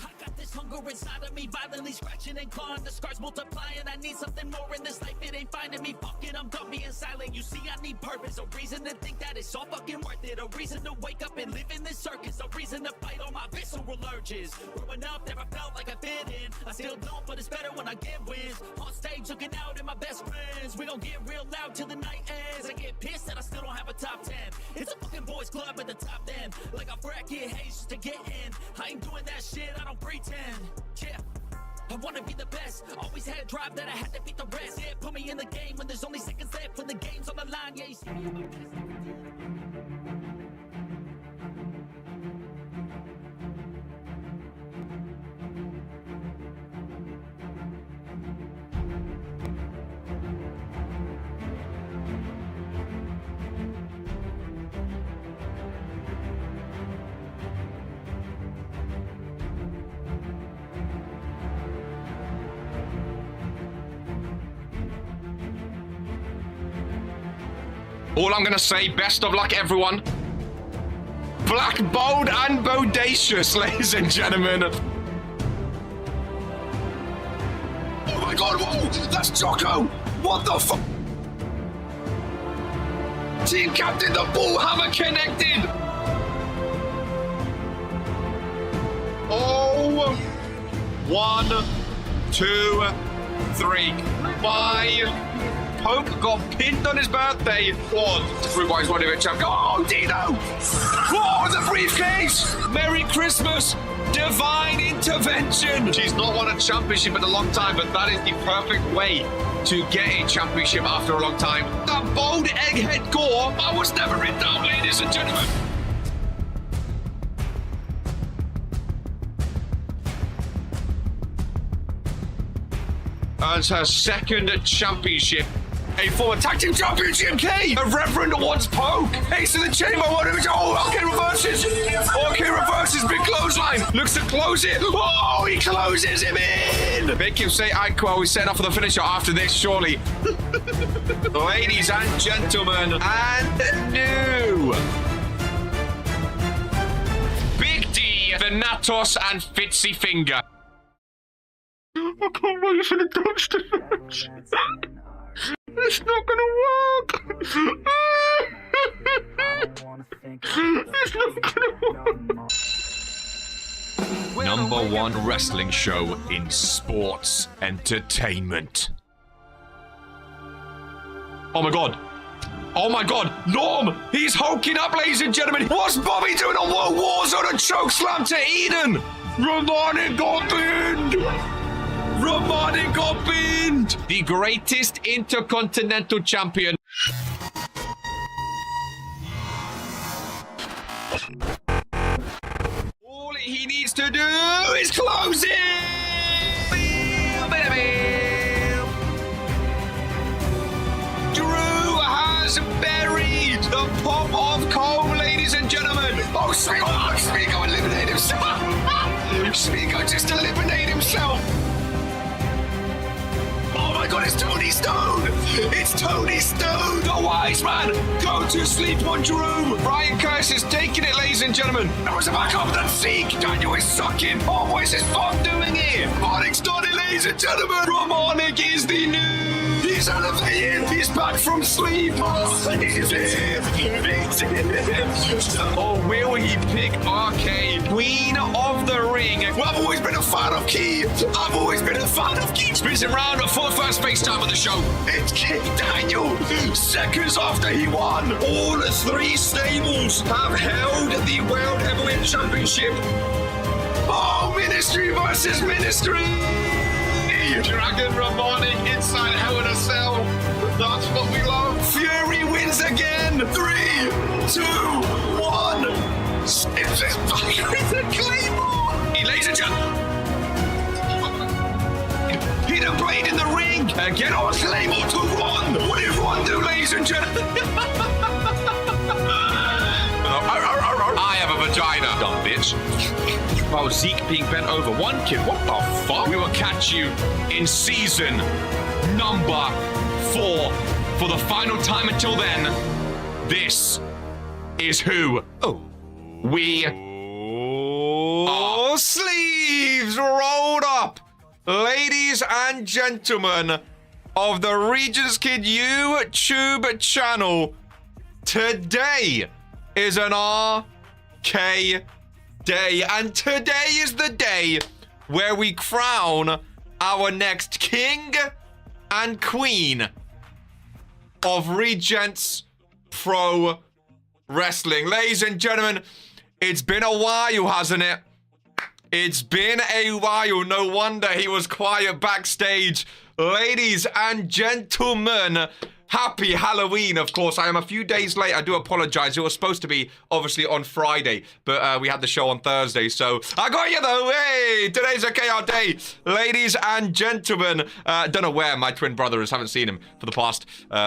I got this hunger inside of me, violently scratching and clawing. The scars multiplying. I need something more in this life. It ain't finding me. Fuck it, I'm done being silent. You see, I need purpose. A reason to think that it's all fucking worth it. A reason to wake up and live in this circus. A reason to fight all my visceral urges. Growing up, never felt like I fit in. I still don't, but it's better when I get wins. On stage, looking out at my best friends. We gon' get real loud till the night ends. I get pissed that I still don't have a top 10. It's a fucking boys club at the top 10. Like I bracket haze just to get in. I ain't doing that shit, I don't pretend. Yeah, I wanna be the best. Always had drive that I had to beat the rest. Yeah, put me in the game when there's only seconds left. When the game's on the line, yeah, you see me in my best. All I'm gonna say, best of luck, everyone. Black, bold, and bodacious, ladies and gentlemen. Oh my god, whoa, that's Jocko! What the fuck? Team captain, the ball hammer connected! Oh, 1, 2, 3, 5. Pope got pinned on his birthday. One, Uruguay's one of it, champ. Oh, Dino! Whoa, the briefcase! Merry Christmas! Divine intervention! She's not won a championship in a long time, but that is the perfect way to get a championship after a long time. That bold egghead gore, I was never in doubt, ladies and gentlemen. Earns her second championship. A former tag team champion, GMK! A Reverend wants Poke! Ace in the chamber, what do we do? Oh, okay, reverses! Okay, reverses, big clothesline! Looks to close it! Oh, he closes him in! Make him say Aqua, we set up for the finisher after this, surely. Ladies and gentlemen, and new! Big D, the Natos, and Fitzy Finger. I can't wait for the dumpster match. It's not gonna work. It's not gonna work. Number one wrestling show in sports entertainment. Oh my god. Oh my god, Norm! He's hulking up, ladies and gentlemen. What's Bobby doing on Warzone? A choke slam to Eden. Romani got pinned. Romani got pinned! The greatest intercontinental champion. All he needs to do is close it! Drew has buried the pop of Cole, ladies and gentlemen. Oh, Smeagol eliminated himself. Smeagol just eliminated himself. Oh my god, it's Tony Stone! It's Tony Stone! The wise man! Go to sleep on Drew! Brian Curse is taking it, ladies and gentlemen! That was a back up that Zeke! Daniel is sucking! Oh, what is this Fog doing here? Romanic's done it, ladies and gentlemen! Romanic is the new! He's elevated! He's back from sleep! Oh, he's here! Oh, will he pick RK? Queen of the Ring! Well, I've always been a fan of Key! I've always been a fan of Key! Spins him round for the first face time of the show. It's King Daniel. Seconds after he won, all three stables have held the World Heavyweight Championship. Oh, Ministry versus Ministry. Dragon Romani inside Hell in a Cell. That's what we love. Fury wins again. 3, 2, 1. It's a Claymore. Ladies and gentlemen. Hidden blade in the ring! Get on Claymore to Ron! What did Ron do, ladies and gentlemen? I have a vagina, dumb bitch. Oh, Zeke being bent over. One kid, what the fuck? We will catch you in season number 4 for the final time. Until then, this is who we ladies and gentlemen of the Regentskid YouTube channel, today is an RK day, and today is the day where we crown our next king and queen of Regents Pro Wrestling. Ladies and gentlemen, it's been a while, hasn't it? It's been a while. No wonder he was quiet backstage. Ladies and gentlemen, happy Halloween. Of course, I am a few days late. I do apologize. It was supposed to be, obviously, on Friday, but we had the show on Thursday, so I got you, though. Hey, today's a KR day. Ladies and gentlemen, don't know where my twin brother is. Haven't seen him for the past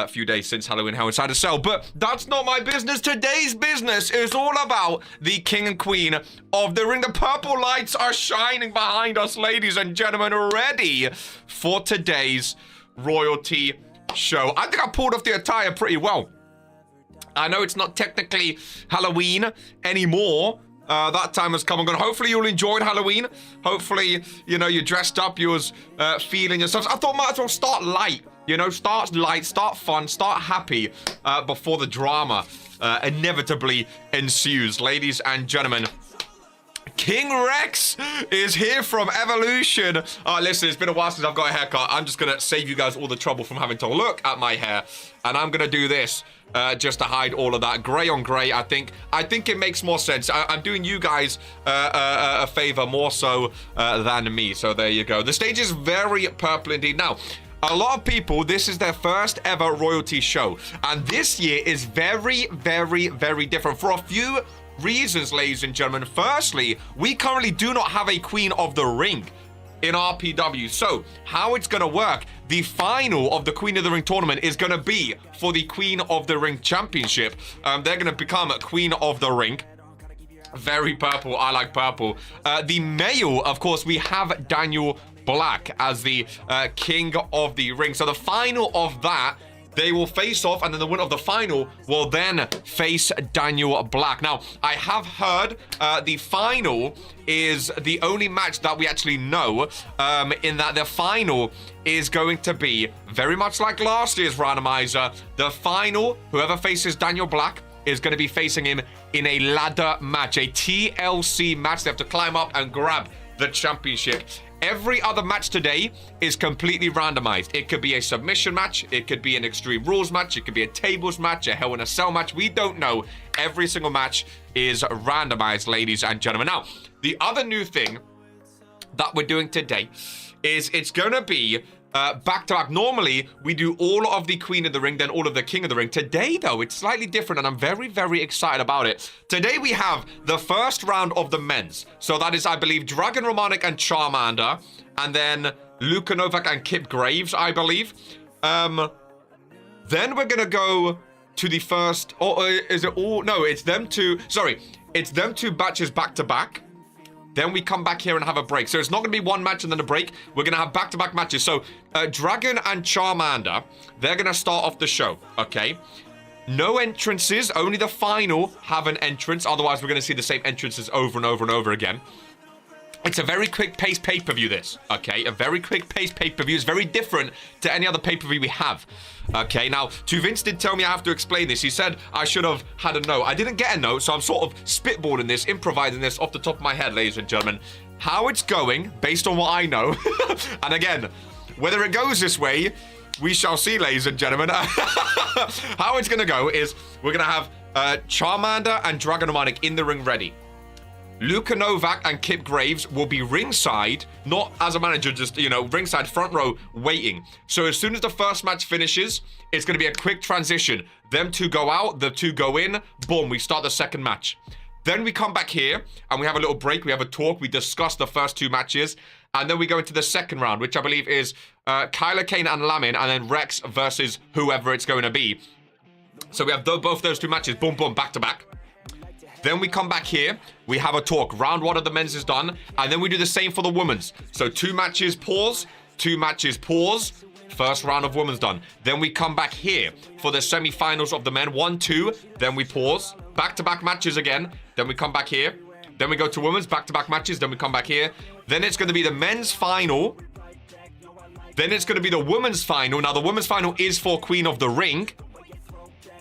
few days since Halloween Hell Inside a Cell, but that's not my business. Today's business is all about the king and queen of the ring. The purple lights are shining behind us, ladies and gentlemen, ready for today's royalty show. I think I pulled off the attire pretty well. I know it's not technically Halloween anymore. That time has come and gone. Hopefully you'll enjoy Halloween. Hopefully, you know, you're dressed up, you was feeling yourselves. I thought might as well start light. You know, start light, start fun, start happy before the drama inevitably ensues. Ladies and gentlemen, King Rex is here from Evolution. Listen, it's been a while since I've got a haircut. I'm just gonna save you guys all the trouble from having to look at my hair, and I'm gonna do this just to hide all of that gray on gray. I think it makes more sense. I'm doing you guys a favor more so than me. So there you go. The stage is very purple indeed. Now, a lot of people, this is their first ever royalty show, and this year is very, very, very different for a few reasons, ladies and gentlemen. Firstly, we currently do not have a Queen of the Ring in RPW. So how it's going to work, the final of the Queen of the Ring tournament is going to be for the Queen of the Ring championship. They're going to become Queen of the Ring. Very purple. I like purple. The male, of course, we have Daniel Black as the King of the Ring. So the final of that, they will face off, and then the winner of the final will then face Daniel Black. Now, I have heard the final is the only match that we actually know, in that the final is going to be very much like last year's randomizer. The final, whoever faces Daniel Black, is going to be facing him in a ladder match, a TLC match. They have to climb up and grab the championship. Every other match today is completely randomized. It could be a submission match. It could be an Extreme Rules match. It could be a tables match, a Hell in a Cell match. We don't know. Every single match is randomized, ladies and gentlemen. Now, the other new thing that we're doing today is it's going to be back-to-back. Normally, we do all of the Queen of the Ring, then all of the King of the Ring. Today, though, it's slightly different, and I'm very, very excited about it. Today, we have the first round of the men's. So that is, I believe, Dragon Romanic and Charmander, and then Luka Novak and Kip Graves, I believe. Then we're going to go to the first... Or is it all... No, it's them two... Sorry. It's them two batches back-to-back. Then we come back here and have a break. So it's not going to be one match and then a break. We're going to have back-to-back matches. So Dragon and Charmander, they're going to start off the show, okay? No entrances. Only the final have an entrance. Otherwise, we're going to see the same entrances over and over and over again. It's a very quick-paced pay-per-view, this, okay? A very quick-paced pay-per-view. It's very different to any other pay-per-view we have, okay? Now, Vince did tell me I have to explain this. He said I should have had a note. I didn't get a note, so I'm sort of spitballing this, improvising this off the top of my head, ladies and gentlemen. How it's going, based on what I know, and again, whether it goes this way, we shall see, ladies and gentlemen. How it's going to go is we're going to have Charmander and Dragon Romanic in the ring ready. Luka Novak and Kip Graves will be ringside, not as a manager, just, you know, ringside, front row, waiting. So as soon as the first match finishes, it's going to be a quick transition. Them two go out, the two go in, boom, we start the second match. Then we come back here, and we have a little break, we have a talk, we discuss the first two matches, and then we go into the second round, which I believe is Kyler Kane and Lamin, and then Rex versus whoever it's going to be. So we have both those two matches, boom, boom, back to back. Then we come back here, we have a talk. Round one of the men's is done, and then we do the same for the women's. So 2 matches, pause, 2 matches, pause. First round of women's done. Then we come back here for the semi-finals of the men. 1, 2, then we pause. Back-to-back matches again. Then we come back here. Then we go to women's, back-to-back matches. Then we come back here. Then it's going to be the men's final Then it's going to be the women's final. Now, the women's final is for Queen of the Ring.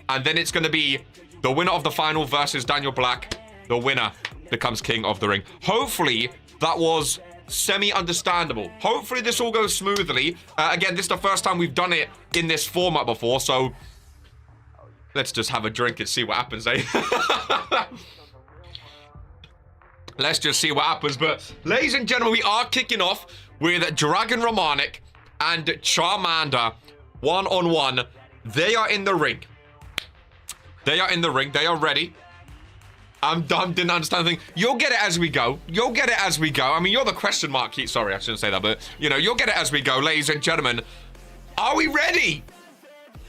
And then it's going to be the winner of the final versus Daniel Black. The winner becomes King of the Ring. Hopefully, that was semi-understandable. Hopefully, this all goes smoothly. Again, this is the first time we've done it in this format before, so let's just have a drink and see what happens, eh? Let's just see what happens. But, ladies and gentlemen, we are kicking off with Dragon Romanik and Charmander one-on-one. They are in the ring. They are in the ring. They are ready. I'm dumb, didn't understand the thing. You'll get it as we go. You'll get it as we go. I mean, you're the question mark. Sorry, I shouldn't say that, but, you know, you'll get it as we go, ladies and gentlemen. Are we ready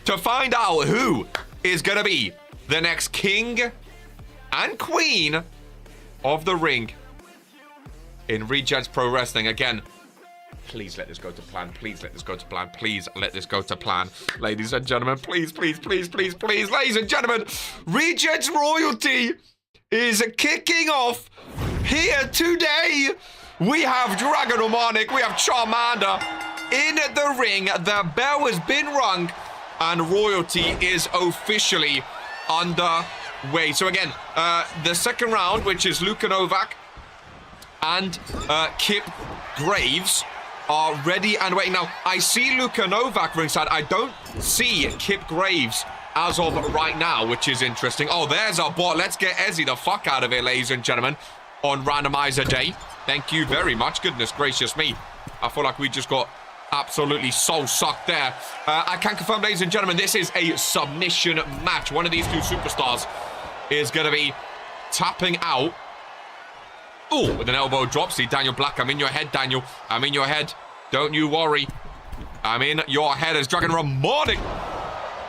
to find out who is going to be the next king and queen of the ring in Regents Pro Wrestling? Again, please let this go to plan. Please let this go to plan. Please let this go to plan. Ladies and gentlemen, please, please, please, please, please. Ladies and gentlemen, Regents Royalty is kicking off here today. We have Dragon Romanik, we have Charmander in the ring. The bell has been rung and Royalty is officially underway. So again, the second round, which is Luka Novak and Kip Graves, are ready and waiting. Now, I see Luka Novak ringside. I don't see Kip Graves as of right now, which is interesting. Oh, there's our bot. Let's get Ezzy the fuck out of here, ladies and gentlemen, on randomizer day. Thank you very much. Goodness gracious me. I feel like we just got absolutely soul sucked there. I can confirm, ladies and gentlemen, this is a submission match. One of these two superstars is going to be tapping out. Oh, with an elbow drop. See, Daniel Black, I'm in your head, Daniel. I'm in your head. Don't you worry. I'm in your head as Dragon Romanik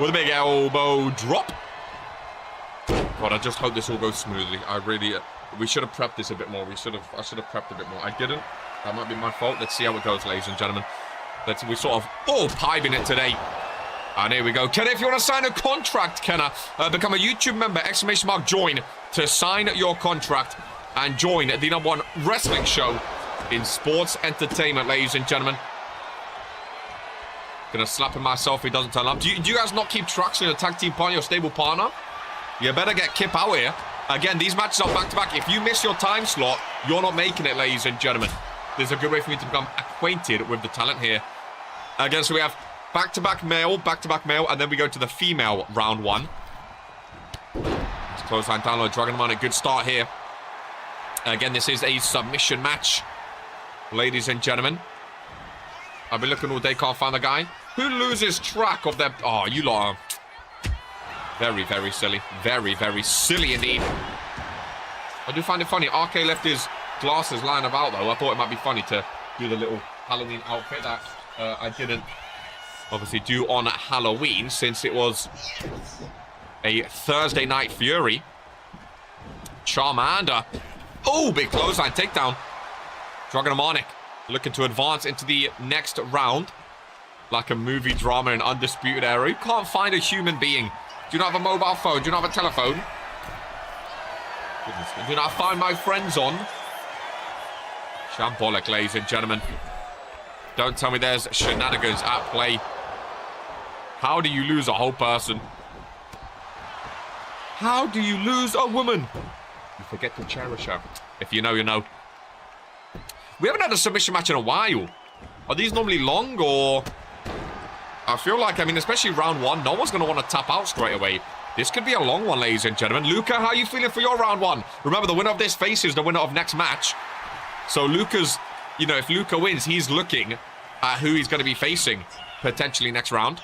with a big elbow drop. God, I just hope this all goes smoothly. I really... we should have prepped this a bit more. I should have prepped a bit more. I didn't. That might be my fault. Let's see how it goes, ladies and gentlemen. We sort of piping it today. And here we go. Kenna, if you want to sign a contract, Kenna, become a YouTube member, !join, to sign your contract and join the #1 wrestling show in sports entertainment, ladies and gentlemen. Gonna slap him myself if he doesn't turn up. Do you guys not keep tracks on your tag team partner, your stable partner? You better get Kip out here. Again, these matches are back-to-back. If you miss your time slot, you're not making it, ladies and gentlemen. There's a good way for me to become acquainted with the talent here. Again, so we have back-to-back male, and then we go to the female round one. Let's close line down low. Dragon Romanik, good start here. Again, this is a submission match, ladies and gentlemen. I've been looking all day, can't find the guy. Who loses track of their... oh, you lot are very, very silly. Very, very silly indeed. I do find it funny. RK left his glasses lying about, though. I thought it might be funny to do the little Halloween outfit that I didn't obviously do on Halloween, since it was a Thursday Night Fury. Charmander. Oh, big clothesline takedown. Dragon Romanik looking to advance into the next round. Like a movie drama in Undisputed Era. You can't find a human being. Do you not have a mobile phone? Do you not have a telephone? Goodness, do you not find my friends on? Shambolic, ladies and gentlemen. Don't tell me there's shenanigans at play. How do you lose a whole person? How do you lose a woman? You forget to cherish her. If you know, you know. We haven't had a submission match in a while. Are these normally long, or... I feel like, I mean, especially round one, no one's going to want to tap out straight away. This could be a long one, ladies and gentlemen. Luca, how are you feeling for your round one? Remember, the winner of this faces the winner of next match. So Luca's, you know, if Luca wins, he's looking at who he's going to be facing potentially next round.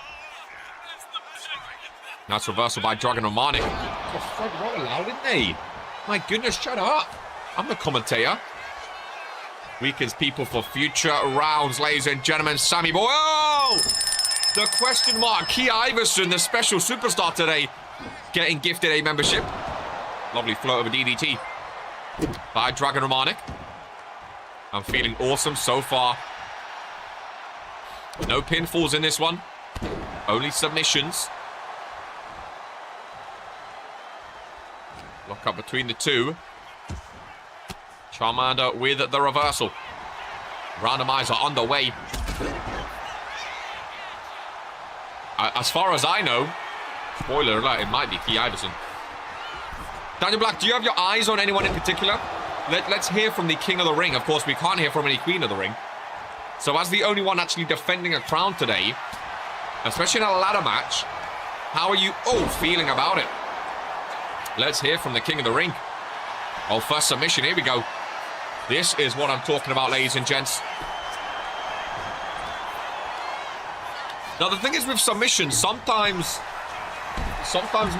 Nice reversal by Dragon Romanik. Oh, Fred Rowe allowed, didn't they? My goodness, shut up. I'm the commentator. Weakens people for future rounds, ladies and gentlemen. Sammy Boy. Oh! The question mark. Key Iverson, the special superstar today, getting gifted a membership. Lovely float of a DDT by Dragon Romanik. I'm feeling awesome so far. No pinfalls in this one. Only submissions. Lock up between the two. Charmander with the reversal. Randomizer underway. As far as I know, spoiler alert, it might be Key Iverson. Daniel Black, do you have your eyes on anyone in particular? Let's hear from the King of the Ring. Of course, we can't hear from any Queen of the Ring. So as the only one actually defending a crown today, especially in a ladder match, how are you feeling about it? Let's hear from the King of the Ring. Oh, first submission. Here we go. This is what I'm talking about, ladies and gents. Now, the thing is with submissions, sometimes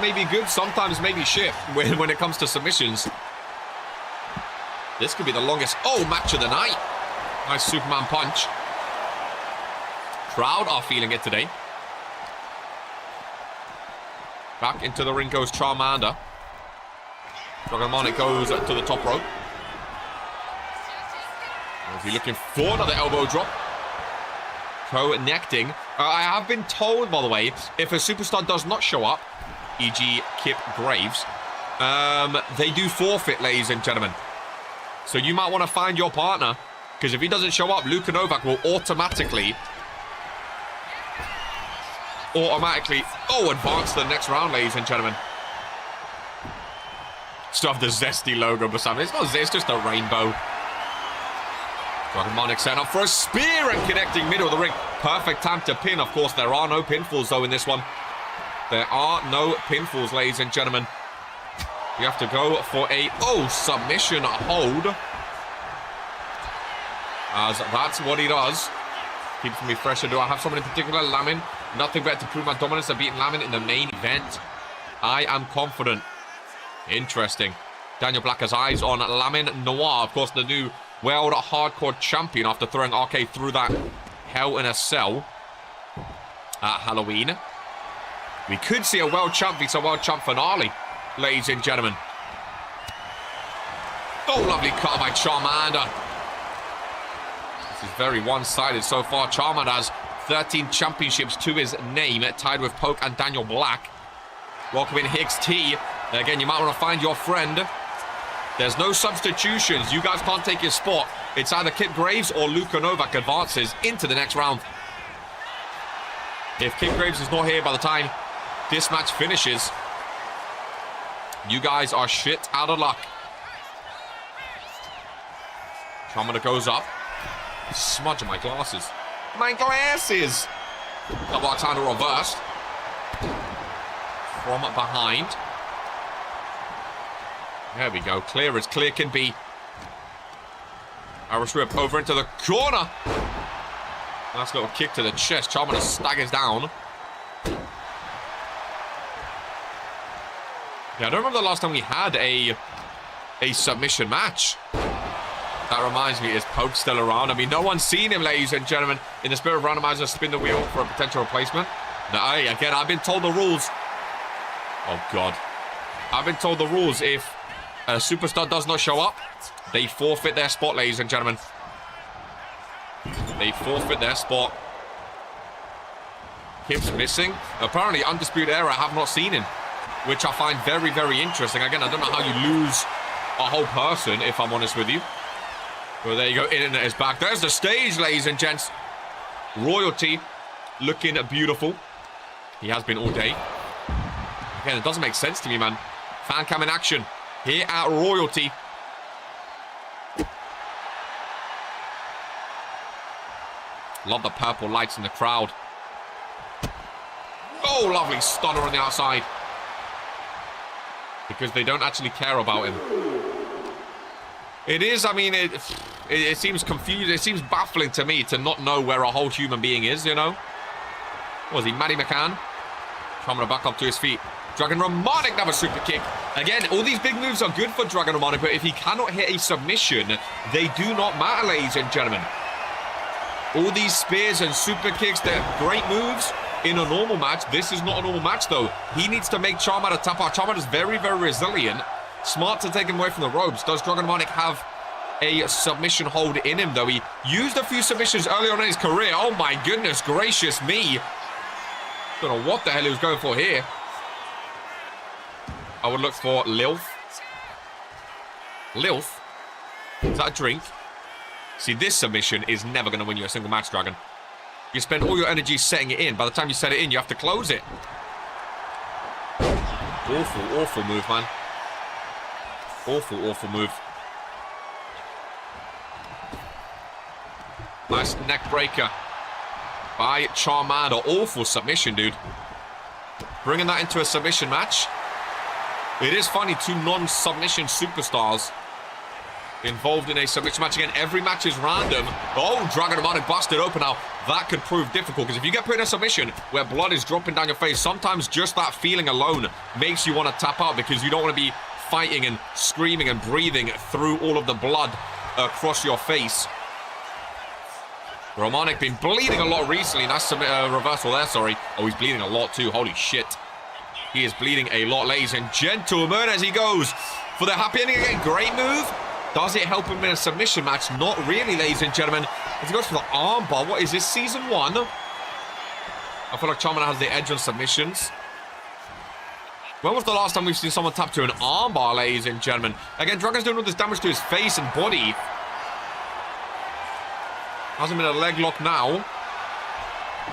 maybe good, sometimes maybe shit when it comes to submissions. This could be the longest match of the night. Nice Superman punch. Crowd are feeling it today. Back into the ring goes Charmander. Dragon goes to the top rope. Is he looking for another elbow drop? Connecting. I have been told, by the way, if a superstar does not show up, e.g. Kip Graves, they do forfeit, ladies and gentlemen. So you might want to find your partner, because if he doesn't show up, Luka Novak will automatically advance to the next round, ladies and gentlemen. Still have the Zesty logo beside me. It's not Zest, it's just a rainbow. Dragon setting up for a spear and connecting middle of the ring. Perfect time to pin. Of course, there are no pinfalls, though, in this one. There are no pinfalls, ladies and gentlemen. You have to go for a submission hold. As that's what he does. Keeps me fresher. Do I have someone in particular? Lamin. Nothing better to prove my dominance than beating Lamin in the main event. I am confident. Interesting. Daniel Black has eyes on Lamin Noir. Of course, the new World Hardcore Champion after throwing RK through that Hell in a Cell at Halloween. We could see a World Champ beat a World Champ finale, ladies and gentlemen. Oh, lovely cut by Charmander. This is very one-sided so far. Charmander has 13 championships to his name, tied with Poke and Daniel Black. Welcome in Higgs T. Again, you might want to find your friend. There's no substitutions. You guys can't take your spot. It's either Kip Graves or Luka Novak advances into the next round. If Kip Graves is not here by the time this match finishes, you guys are shit out of luck. Charmander goes up. Smudging my glasses. My glasses! Double axe handle reversed. From behind. There we go. Clear as clear can be. Irish whip over into the corner. Nice little kick to the chest. Charmander staggers down. Yeah, I don't remember the last time we had a submission match. That reminds me, is Poke still around? I mean, no one's seen him, ladies and gentlemen. In the spirit of randomizer, spin the wheel for a potential replacement. Now, again, I've been told the rules. Oh, God. I've been told the rules. If a superstar does not show up, they forfeit their spot, ladies and gentlemen. They forfeit their spot. Kip's missing. Apparently, Undisputed Era, I have not seen him, which I find very, very interesting. Again, I don't know how you lose a whole person, if I'm honest with you. Well, there you go. Internet is back. There's the stage, ladies and gents. Royalty looking beautiful. He has been all day. Again, it doesn't make sense to me, man. Fan cam in action here at Royalty. Love the purple lights in the crowd. Oh, lovely stunner on the outside. Because they don't actually care about him. It is, I mean, it seems confusing. It seems baffling to me to not know where a whole human being is, you know? What was he, Matty McCann? Coming back up to his feet. Dragon Romanic, another super kick. Again, all these big moves are good for Dragon Romanic, but if he cannot hit a submission, they do not matter, ladies and gentlemen. All these spears and super kicks, they're great moves in a normal match. This is not a normal match, though. He needs to make Charmander tap out. Charmander's very, very resilient. Smart to take him away from the ropes. Does Dragon Romanic have a submission hold in him, though? He used a few submissions early on in his career. Oh, my goodness gracious me. Don't know what the hell he was going for here. I would look for Lilf. Lilf? Is that a drink? See, this submission is never going to win you a single match, Dragon. You spend all your energy setting it in. By the time you set it in, you have to close it. Awful, awful move, man. Awful, awful move. Nice neck breaker by Charmander. Awful submission, dude. Bringing that into a submission match. It is funny, two non-submission superstars involved in a submission match. Again, every match is random. Oh, Dragon Demonic busted open now. That could prove difficult, because if you get put in a submission where blood is dropping down your face, sometimes just that feeling alone makes you want to tap out, because you don't want to be fighting and screaming and breathing through all of the blood across your face. Romanic been bleeding a lot recently. Nice reversal there, sorry. Oh, he's bleeding a lot too. Holy shit. He is bleeding a lot, ladies and gentlemen, as he goes for the happy ending again. Great move. Does it help him in a submission match? Not really, ladies and gentlemen. As he goes for the armbar. What is this, season 1? I feel like Charmander has the edge on submissions. When was the last time we've seen someone tap to an armbar, ladies and gentlemen? Again, Dragon's doing all this damage to his face and body. Has him in a leg lock now.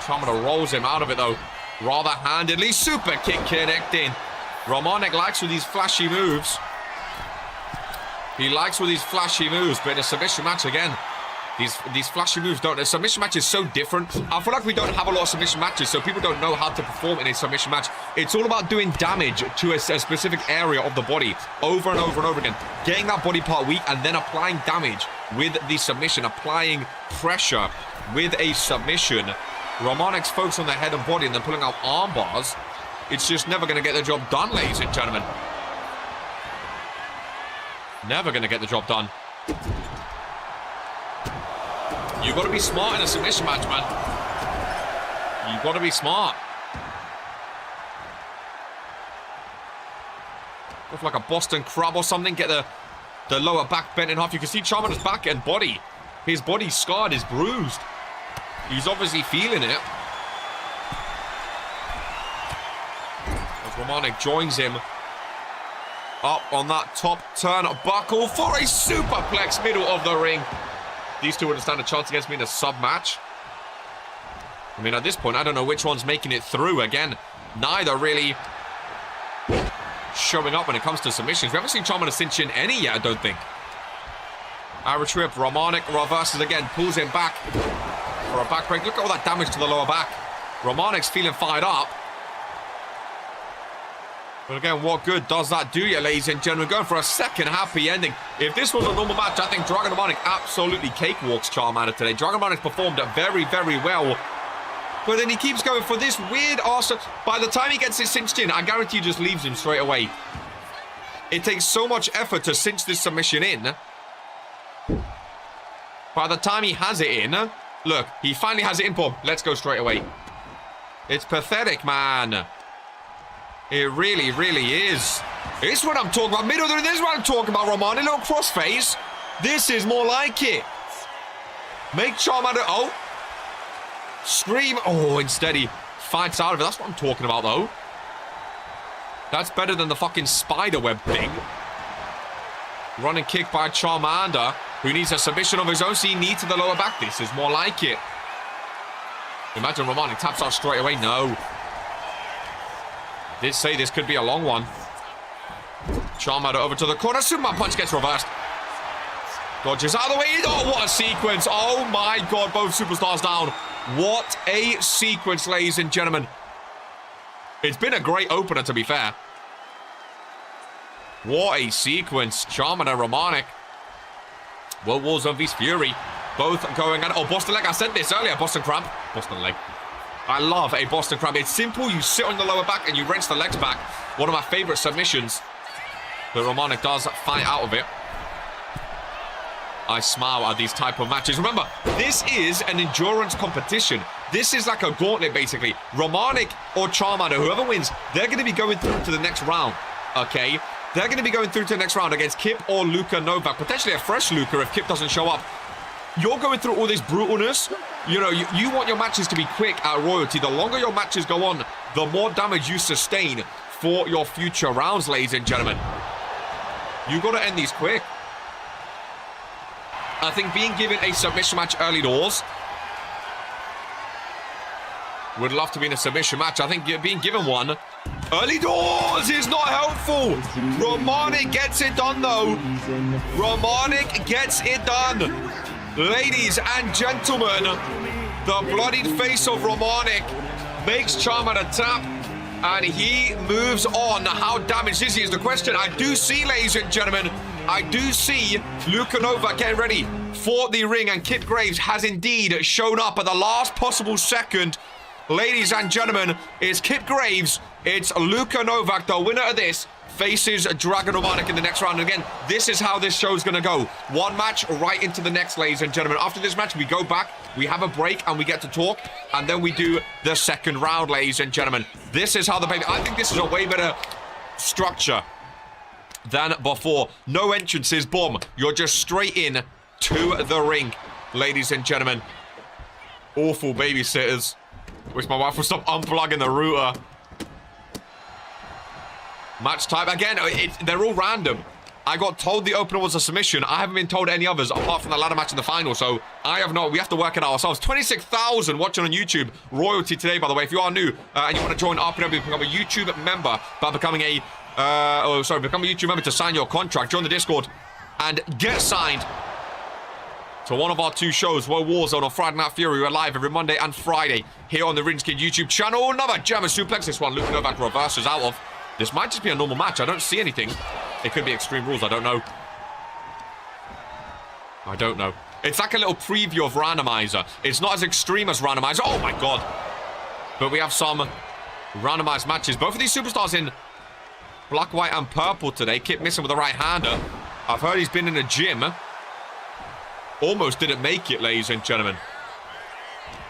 Charmander rolls him out of it, though. Rather handedly. Super kick connecting. Romanek likes with these flashy moves. He likes with these flashy moves, but in a submission match, again, these flashy moves don't... A submission match is so different. I feel like we don't have a lot of submission matches, so people don't know how to perform in a submission match. It's all about doing damage to a specific area of the body over and over and over again. Getting that body part weak and then applying damage with the submission, applying pressure with a submission. Romanek's focus on the head and body and then pulling out arm bars. It's just never going to get the job done, ladies and gentlemen. Never going to get the job done. You've got to be smart in a submission match, man. You've got to be smart. Go for like a Boston Crab or something. Get the lower back bent in half. You can see Charmander's back and body. His body's scarred, is bruised. He's obviously feeling it. As Romanek joins him up on that top turnbuckle for a superplex middle of the ring. These two wouldn't stand a chance against me in a sub match. I mean, at this point, I don't know which one's making it through. Again, neither really showing up when it comes to submissions. We haven't seen Charmander cinch in any yet, I don't think. Irish whip, Romanek reverses again, pulls him back for a back break. Look at all that damage to the lower back. Romanek's feeling fired up. But again, what good does that do you, ladies and gentlemen? Going for a second happy ending. If this was a normal match, I think Dragon Romanek absolutely cakewalks Charmander today. Dragon Romanek performed very, very well. But then he keeps going for this weird arse. By the time he gets it cinched in, I guarantee he just leaves him straight away. It takes so much effort to cinch this submission in. By the time he has it in, look, he finally has it in, boom. Let's go straight away. It's pathetic, man. It really, really is. This is what I'm talking about. Middle, this is what I'm talking about, Roman. A little crossface. This is more like it. Make Charmander... Oh. Scream. Oh, instead he fights out of it. That's what I'm talking about, though. That's better than the fucking spiderweb thing. Running kick by Charmander, who needs a submission of his own, so he needs to the lower back. This is more like it. Imagine Roman, he taps out straight away. No. Did say this could be a long one. Charmander over to the corner. Superman punch gets reversed. Dodges out of the way. Oh, what a sequence. Oh my god, both superstars down. What a sequence, ladies and gentlemen. It's been a great opener, to be fair. What a sequence. Charmander and Romanek. World Warzone vs Fury. Both going at... Oh, Boston leg. I said this earlier. Boston crab. Boston leg. I love a Boston crab. It's simple. You sit on the lower back and you wrench the legs back. One of my favorite submissions. But Romanek does fight out of it. I smile at these type of matches. Remember, this is an endurance competition. This is like a gauntlet, basically. Romanek or Charmander, whoever wins, they're going to be going through to the next round. Okay? They're going to be going through to the next round against Kip or Luka Novak. Potentially a fresh Luka if Kip doesn't show up. You're going through all this brutalness. You know, you want your matches to be quick at Royalty. The longer your matches go on, the more damage you sustain for your future rounds, ladies and gentlemen. You got to end these quick. I think being given a submission match early doors Would love to be in a submission match. I think being given one early doors is not helpful. Romanik gets it done, though. Romanik gets it done. Ladies and gentlemen, the bloodied face of Romanik makes Charm at a tap, and he moves on. How damaged is he is the question. I do see, ladies and gentlemen, I do see Luka Novak getting ready for the ring, and Kip Graves has indeed shown up at the last possible second. Ladies and gentlemen, it's Kip Graves, it's Luka Novak, the winner of this, faces Dragon Romanik in the next round. And again, this is how this show's going to go. One match right into the next, ladies and gentlemen. After this match, we go back, we have a break, and we get to talk, and then we do the second round, ladies and gentlemen. This is how the baby... I think this is a way better structure than before. No entrances, boom. You're just straight in to the ring, ladies and gentlemen. Awful babysitters. Wish my wife would stop unplugging the router. Match time. Again, they're all random. I got told the opener was a submission. I haven't been told any others apart from the ladder match in the final. So I have no... We have to work it out ourselves. 26,000 watching on YouTube. Royalty today, by the way. If you are new and you want to join RPW, become a YouTube member by becoming a... become a YouTube member to sign your contract. Join the Discord and get signed to one of our two shows, World Warzone or Friday Night Fury. We're live every Monday and Friday here on the Regentskid YouTube channel. Another German suplex. This one, Luka Novak reverses out of. This might just be a normal match. I don't see anything. It could be Extreme Rules. I don't know. I don't know. It's like a little preview of Randomizer. It's not as extreme as Randomizer. Oh, my God. But we have some randomized matches. Both of these superstars in black, white, and purple today. Kip missing with the right-hander. I've heard he's been in a gym. Almost didn't make it, ladies and gentlemen.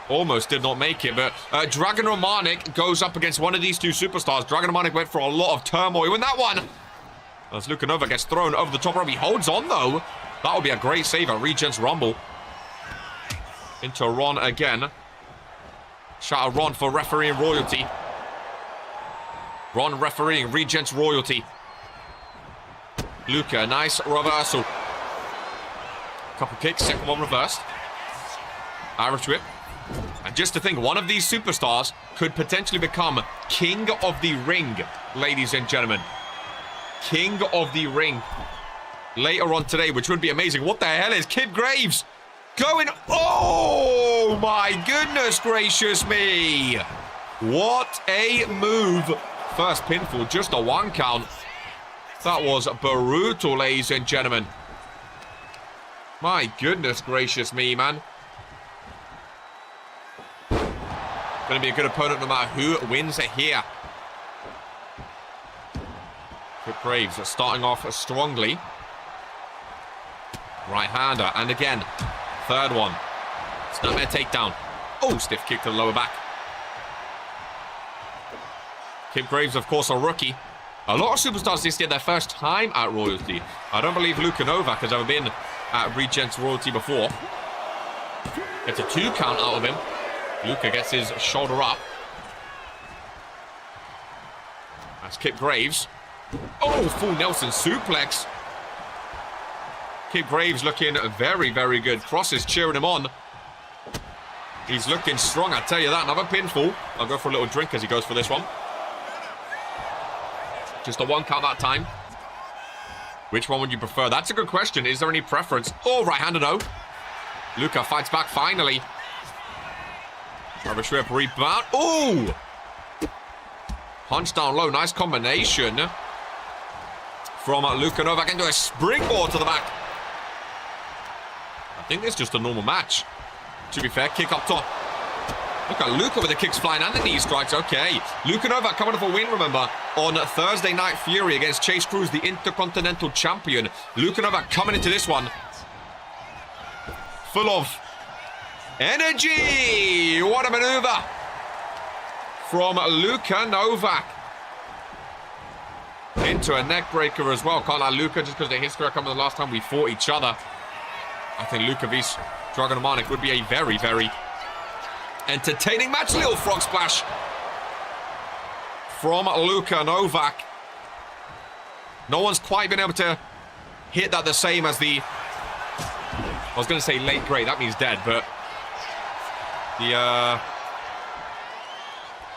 Almost did not make it, but Dragon Romanik goes up against one of these two superstars. Dragon Romanik went for a lot of turmoil in that one. As Luka Novak gets thrown over the top rope. He holds on, though. That would be a great save at Regents Rumble. Into Ron again. Shout out Ron for refereeing royalty. Ron refereeing Regents royalty. Luka, nice reversal. Couple kicks, second one reversed. Irish whip. And just to think, one of these superstars could potentially become King of the Ring, ladies and gentlemen. King of the Ring. Later on today, which would be amazing. What the hell is Kip Graves going? Oh, my goodness gracious me. What a move. First pinfall, just a one count. That was brutal, ladies and gentlemen. My goodness gracious me, man. Going to be a good opponent no matter who wins it here. Kip Graves starting off strongly. Right-hander. And again, third one. Snapmare takedown. Oh, stiff kick to the lower back. Kip Graves, of course, a rookie. A lot of superstars this year, their first time at Royalty. I don't believe Luka Novak has ever been at Regents Royalty before. Gets a 2 count out of him. Luka gets his shoulder up. That's Kip Graves. Oh, full Nelson suplex. Kip Graves looking very, very good. Cross is cheering him on. He's looking strong, I tell you that. Another pinfall. I'll go for a little drink as he goes for this one. Just a 1 count that time. Which one would you prefer? That's a good question. Is there any preference? Oh, right-hander, no. Luka fights back finally. Rubber whip rebound. Oh! Punch down low. Nice combination from Luka Novak into a springboard to the back. I think it's just a normal match. To be fair, kick up top. Look at Luka with the kicks flying and the knee strikes. Okay. Luka Novak coming off a win, remember, on Thursday Night Fury against Chase Cruz, the Intercontinental Champion. Luka Novak coming into this one full of energy. What a maneuver from Luka Novak. Into a neck breaker as well. Can't lie, Luka, just because the history coming the last time we fought each other. I think Luka vs Dragon Romanik would be a very, very entertaining match. Little frog splash from Luka Novak. No one's quite been able to hit that the same as the... I was going to say late great. That means dead, but...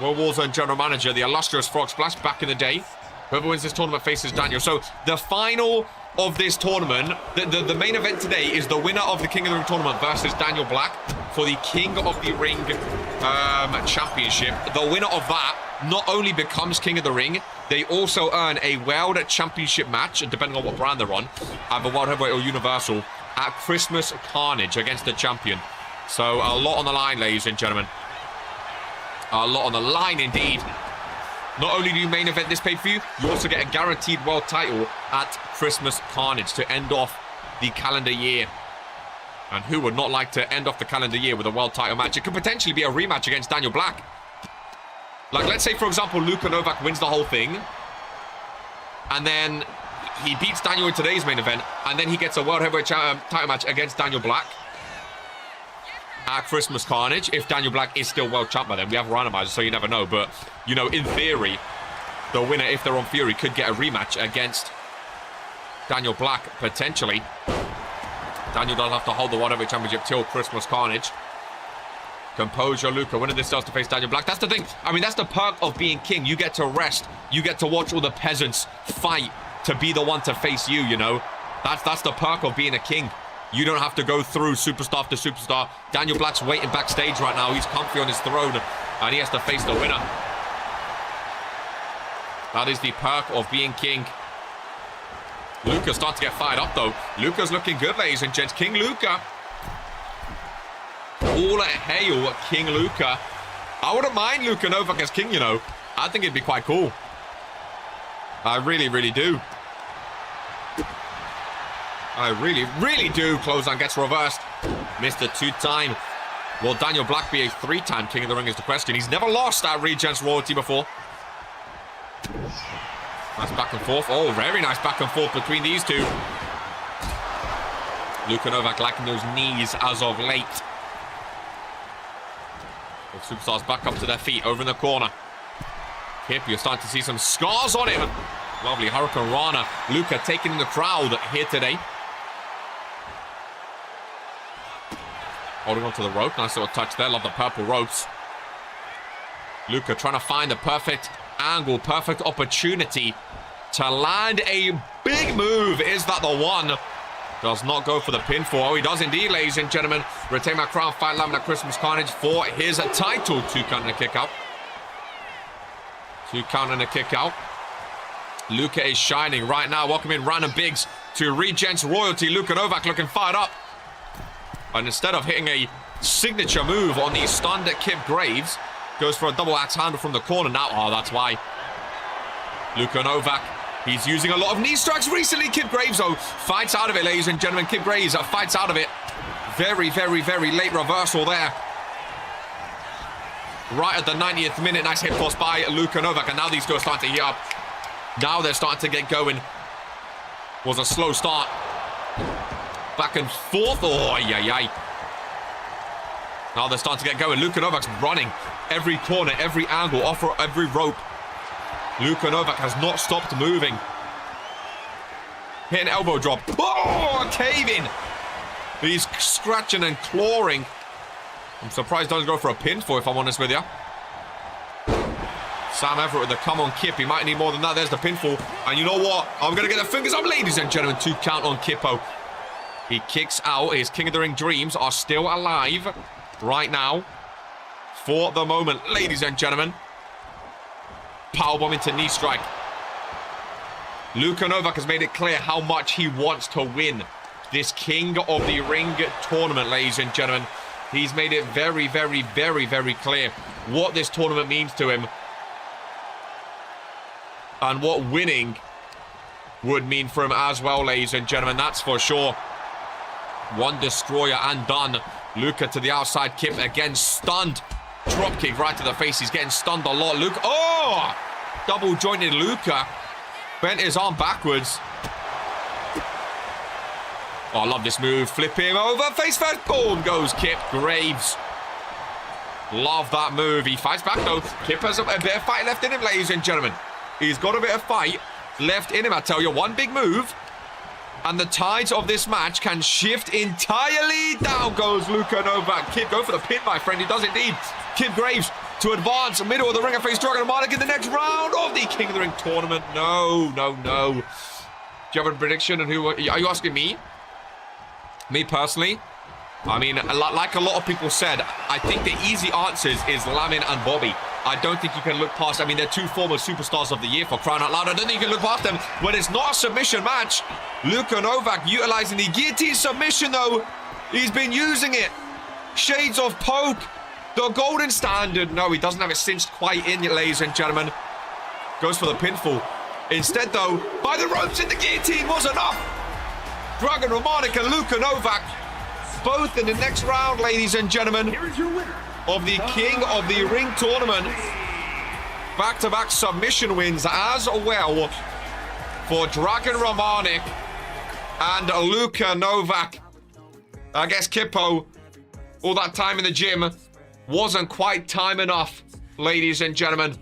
World Warzone general manager, the illustrious Frog Splash back in the day. Whoever wins this tournament faces Daniel. So the final of this tournament, the main event today is the winner of the King of the Ring tournament versus Daniel Black for the King of the Ring championship. The winner of that not only becomes King of the Ring, they also earn a World Championship match, depending on what brand they're on, either World Heavyweight or Universal, at Christmas Carnage against the champion. So a lot on the line, ladies and gentlemen. A lot on the line indeed. Not only do you main event this pay-per-view, you also get a guaranteed world title at Christmas Carnage to end off the calendar year. And who would not like to end off the calendar year with a world title match? It could potentially be a rematch against Daniel Black. Like, let's say, for example, Luka Novak wins the whole thing. And then he beats Daniel in today's main event. And then he gets a world heavyweight title match against Daniel Black at Christmas Carnage. If Daniel Black is still world champ by then. We have randomizers, so you never know. But, you know, in theory, the winner, if they're on Fury, could get a rematch against Daniel Black, potentially. Daniel doesn't have to hold the World Heavyweight Championship till Christmas Carnage. Composure, Luka winning this starts to face Daniel Black. That's the thing. I mean, that's the perk of being king. You get to rest. You get to watch all the peasants fight to be the one to face you, you know. That's the perk of being a king. You don't have to go through superstar after superstar. Daniel Black's waiting backstage right now. He's comfy on his throne, and he has to face the winner. That is the perk of being king. Luka's starting to get fired up, though. Luka's looking good, ladies and gents. King Luka. All hail King Luka. I wouldn't mind Luka Novak as king, you know. I think it'd be quite cool. I really, really do. I really, really do. Clothesline gets reversed. Missed a 2-time. Will Daniel Black be a 3-time King of the Ring is the question. He's never lost at Regents Royalty before. Nice back and forth. Oh, very nice back and forth between these two. Luka Novak liking those knees as of late. Both superstars back up to their feet over in the corner. Kip, you're starting to see some scars on him. Lovely Hurricane Rana. Luka taking in the crowd here today. Holding on to the rope. Nice little touch there. Love the purple ropes. Luka trying to find the perfect angle, perfect opportunity to land a big move. Is that the one? Does not go for the pinfall. Oh, he does indeed, ladies and gentlemen. Retain my crown, fight Lamb at Christmas Carnage for his title. 2 count and a kick out. 2 count and a kick out. Luka is shining right now. Welcome in Random Biggs to Regents Royalty. Luka Novak looking fired up. And instead of hitting a signature move on the stunned Kip Graves, goes for a double axe handle from the corner now. Oh, that's why. Luka Novak, he's using a lot of knee strikes recently. Kip Graves, though, fights out of it, ladies and gentlemen. Kip Graves fights out of it. Very, very, very late reversal there. Right at the 90th minute. Nice hip toss by Luka Novak. And now these two are starting to heat up. Now they're starting to get going. Was a slow start. Back and forth. Oh, yay. Now they're starting to get going. Luka Novak's running every corner, every angle, off every rope. Luka Novak has not stopped moving. Hit an elbow drop. Oh, cave in. He's scratching and clawing. I'm surprised he doesn't go for a pinfall, if I'm honest with you. Sam Everett with the come on Kip. He might need more than that. There's the pinfall. And you know what? I'm going to get the fingers up, ladies and gentlemen. 2 count on Kippo. He kicks out. His King of the Ring dreams are still alive right now. For the moment, ladies and gentlemen. Powerbomb into knee strike. Luka Novak has made it clear how much he wants to win this King of the Ring tournament, ladies and gentlemen. He's made it very, very, very, very clear what this tournament means to him. And what winning would mean for him as well, ladies and gentlemen. That's for sure. One destroyer and done. Luka to the outside. Kip again stunned. Drop kick right to the face. He's getting stunned a lot. Luka. Oh! Double jointed Luka. Bent his arm backwards. Oh, I love this move. Flip him over. Face first. Boom goes Kip Graves. Love that move. He fights back though. Kip has a bit of fight left in him, ladies and gentlemen. He's got a bit of fight left in him, I tell you. One big move. And the tides of this match can shift entirely. Down goes Luka Novak. Kip, go for the pin, my friend. He does indeed. Kip Graves to advance. Middle of the ring and face Dragon Romanik in the next round of the King of the Ring tournament. No. Do you have a prediction? And who are you asking me? Me personally? I mean, like a lot of people said, I think the easy answers is Lamin and Bobby. I don't think you can look past. I mean, they're two former superstars of the year, for crying out loud. I don't think you can look past them when it's not a submission match. Luka Novak utilizing the guillotine submission, though. He's been using it. Shades of poke. The golden standard. No, he doesn't have it cinched quite in yet, ladies and gentlemen. Goes for the pinfall. Instead, though, by the ropes in the guillotine was enough. Dragon Romanik and Luka Novak, both in the next round, ladies and gentlemen, of the King of the Ring tournament. Back-to-back submission wins as well for Dragon Romanik and Luka Novak. I guess Kippo, all that time in the gym wasn't quite time enough, ladies and gentlemen.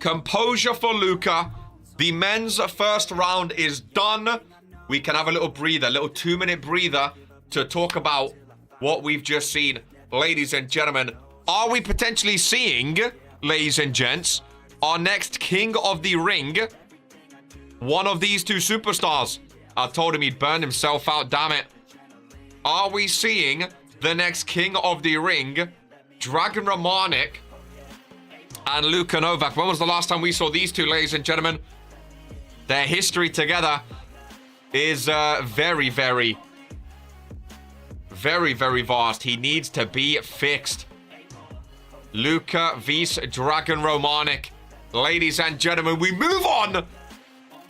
Composure for Luka. The men's first round is done. We can have a little breather, a little 2-minute breather to talk about what we've just seen. Ladies and gentlemen, are we potentially seeing, ladies and gents, our next King of the Ring? One of these two superstars. I told him he'd burn himself out, damn it. Are we seeing the next King of the Ring, Dragon Romanik and Luka Novak? When was the last time we saw these two, ladies and gentlemen? Their history together is very vast. He needs to be fixed. Luka vs Dragon Romanik. Ladies and gentlemen, we move on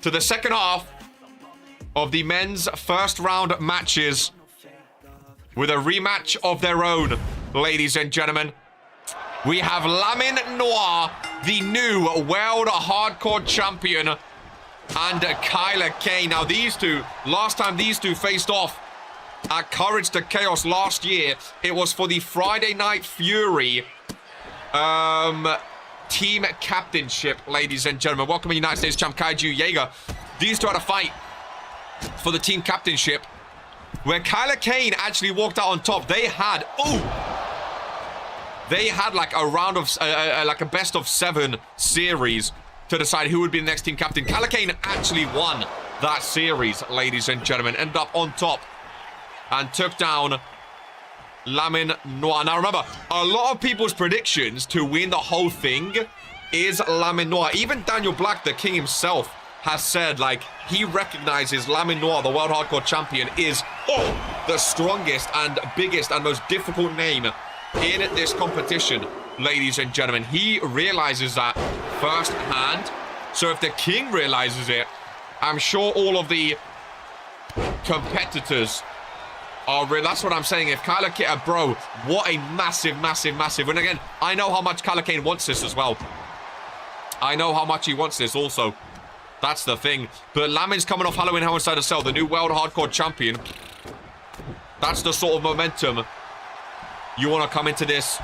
to the second half of the men's first round matches with a rematch of their own, ladies and gentlemen. We have Lamin Noir, the new World Hardcore Champion, and Kyler Kane. Now these two, last time these two faced off at Courage to Chaos last year, it was for the Friday Night Fury team captainship, ladies and gentlemen. Welcome United States champ Kaiju Jaeger. These two had a fight for the team captainship where Kyler Kane actually walked out on top. They had like a round of like a best of 7 series to decide who would be the next team captain. Kyler Kane actually won that series, ladies and gentlemen. Ended up on top and took down Lamin Noir. Now remember, a lot of people's predictions to win the whole thing is Lamin Noir. Even Daniel Black, the king himself, has said, like, he recognizes Lamin Noir, the World Hardcore Champion, is the strongest and biggest and most difficult name in this competition, ladies and gentlemen. He realizes that firsthand. So if the king realizes it, I'm sure all of the competitors are that's what I'm saying. If Kyler Kane, bro, what a massive. And again, I know how much Kyler Kane wants this as well. I know how much he wants this also. That's the thing. But Lamin's coming off Halloween Hell Inside a Cell, the new World Hardcore Champion. That's the sort of momentum you want to come into this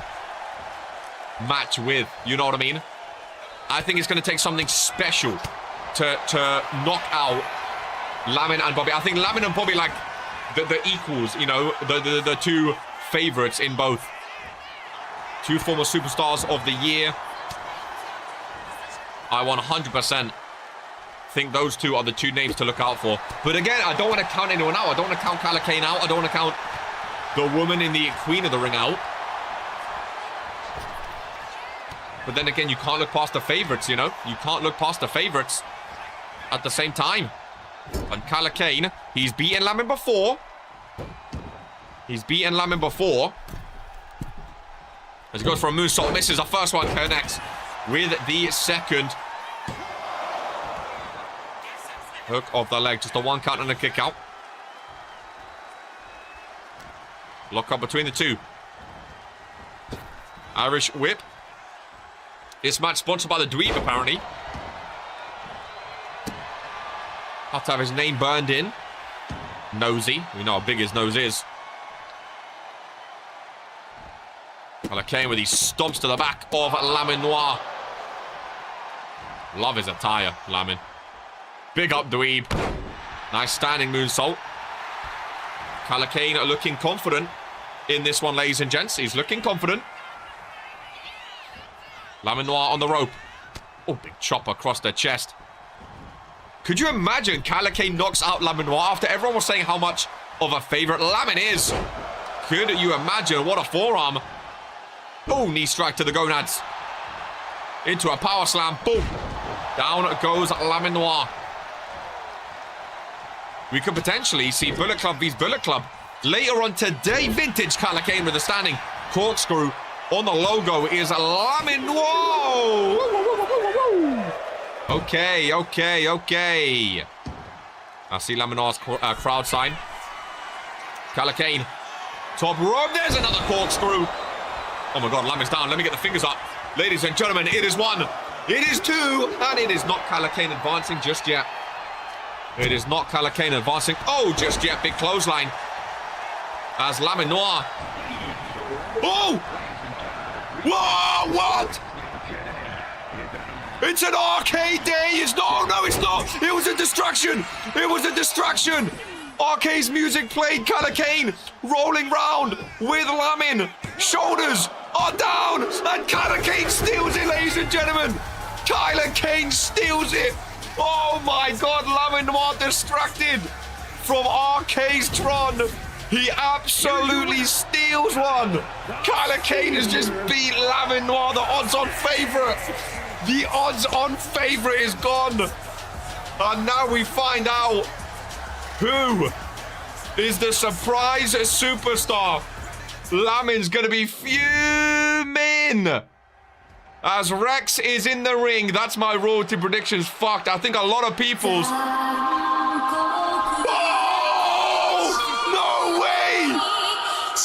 match with. You know what I mean? I think it's going to take something special to knock out Lamin and Bobby. I think Lamin and Bobby, like, the equals, you know, the two favorites in both. Two former superstars of the year. I 100% think those two are the two names to look out for. But again, I don't want to count anyone out. I don't want to count Kyler Kane out. I don't want to count the woman in the Queen of the Ring out. But then again, you can't look past the favorites, you know? You can't look past the favorites at the same time. And Kyler Kane, he's beaten Lamin before. As he goes for a moonsault, misses. The first one connects with the second. Hook of the leg, just a 1 count and a kick out. Lock up between the two. Irish whip. This match sponsored by the Dweeb, apparently. Have to have his name burned in. Nosy. We know how big his nose is. Kyler Kane with these stomps to the back of Lamin Noir. Love his attire, Lamin. Big up Dweeb. Nice standing moonsault. Kyler Kane looking confident. in this one, ladies and gents. He's looking confident. Lamin Noir on the rope. Oh, big chop across the chest. Could you imagine Calacane knocks out Lamin Noir after everyone was saying how much of a favorite Lamin is? Could you imagine? What a forearm. Oh, knee strike to the gonads. Into a power slam. Boom. Down goes Lamin Noir. We could potentially see Bullet Club vs Bullet Club later on today. Vintage Calacane with a standing corkscrew. On the logo is Lamin Noir. Okay. I see Lamin Noir's crowd sign. Calacane. Top rope. There's another corkscrew. Oh my God, Lamin's down. Let me get the fingers up. Ladies and gentlemen, it is 1. It is 2. And it is not Calacane advancing just yet. It is not Calacane advancing. Oh, just yet. Big clothesline. As Lamin Noir. Oh! Whoa, what? It's an arcade day. It's not. No, it's not. It was a distraction. It was a distraction. Arcade's music played. Calacane rolling round with Lamin. Shoulders are down. And Calacane steals it, ladies and gentlemen. Calacane steals it. Oh my God. Lamin Noir distracted from Arcade's Tron. He absolutely steals one. Calacane has just beat Lamin Noir, the odds-on favorite. The odds-on favorite is gone. And now we find out who is the surprise superstar. Lamin's going to be fuming. As Rex is in the ring. That's my royalty predictions fucked. I think a lot of people's...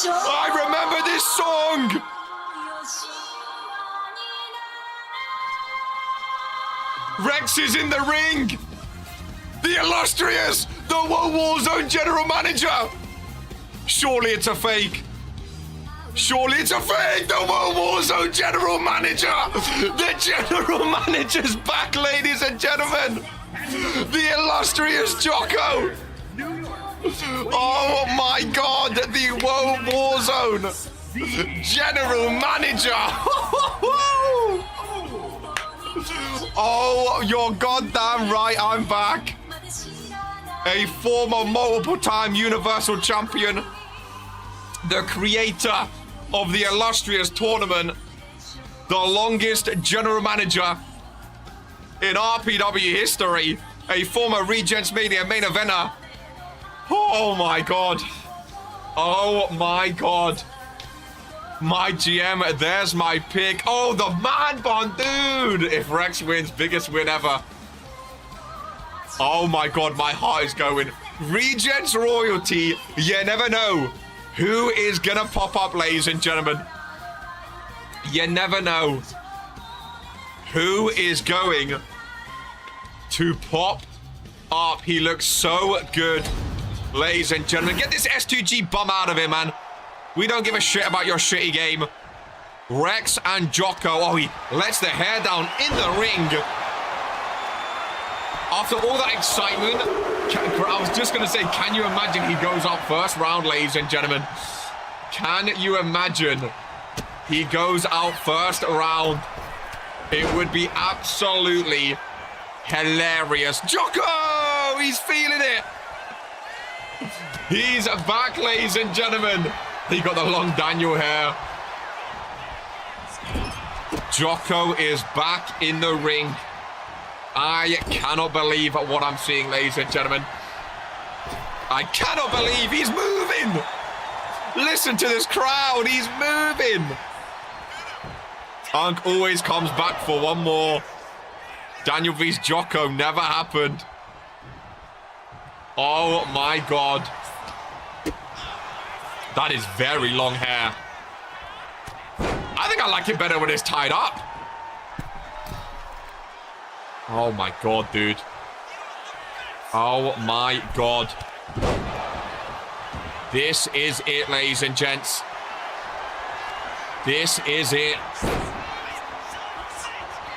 I remember this song! Rex is in the ring! The illustrious, the Warzone general manager! Surely it's a fake. Surely it's a fake! The Warzone general manager! The general manager's back, ladies and gentlemen! The illustrious Jocko! Oh my God, the Warzone general manager. Oh, you're goddamn right, I'm back. A former multiple-time Universal Champion, the creator of the illustrious tournament, the longest general manager in RPW history, a former Regents Mania main eventer. Oh my God. Oh my God. My GM, there's my pick. Oh, the man bun, dude. If Rex wins, biggest win ever. Oh my God, my heart is going. Regents royalty, you never know who is gonna pop up, ladies and gentlemen. You never know who is going to pop up. He looks so good. Ladies and gentlemen, get this S2G bum out of here, man. We don't give a shit about your shitty game. Rex and Jocko. Oh, he lets the hair down in the ring. After all that excitement, I was just going to say, can you imagine he goes out first round, ladies and gentlemen? Can you imagine he goes out first round? It would be absolutely hilarious. Jocko! He's feeling it. He's back, ladies and gentlemen. He got the long Daniel hair. Jocko is back in the ring. I cannot believe what I'm seeing, ladies and gentlemen. I cannot believe he's moving. Listen to this crowd. He's moving. Unk always comes back for one more. Daniel vs. Jocko never happened. Oh my God. That is very long hair. I think I like it better when it's tied up. Oh my God, dude. Oh my God. This is it, ladies and gents. This is it.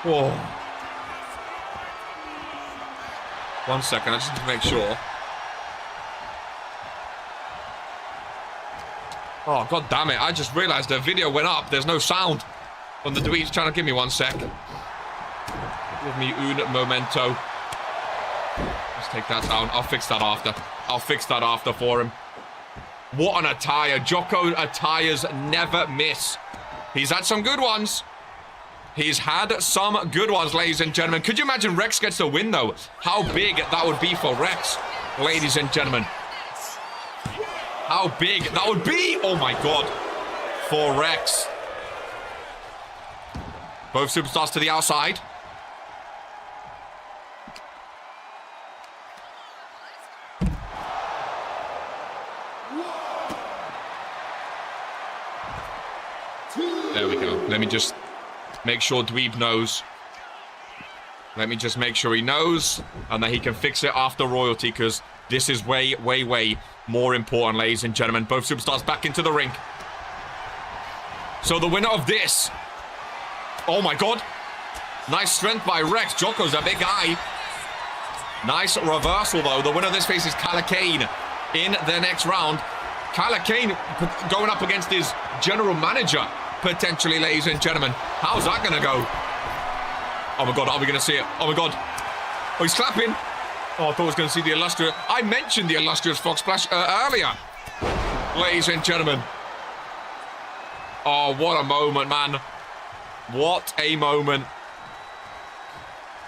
Whoa. 1 second, I just need to make sure. Oh, god damn it. I just realized the video went up. There's no sound on the tweets. Trying to give me 1 sec. Give me un momento. Let's take that down. I'll fix that after. I'll fix that after for him. What an attire. Jocko attires never miss. He's had some good ones. He's had some good ones, ladies and gentlemen. Could you imagine Rex gets the win, though? How big that would be for Rex, ladies and gentlemen. How big that would be, oh my god, for Rex. Both superstars to the outside. There we go. Let me just make sure Dweeb knows. Let me just make sure he knows, and that he can fix it after royalty, because this is way, way, way more important, ladies and gentlemen. Both superstars back into the ring. So the winner of this... Oh my god. Nice strength by Rex. Jocko's a big guy. Nice reversal, though. The winner of this faces Kyla Kane in the next round. Kyla Kane going up against his general manager, potentially, ladies and gentlemen. How's that going to go? Oh my god, are we going to see it? Oh my god. Oh, he's clapping. Oh, I thought I was going to see the illustrious... I mentioned the illustrious Fox Splash earlier. Ladies and gentlemen. Oh, what a moment, man. What a moment.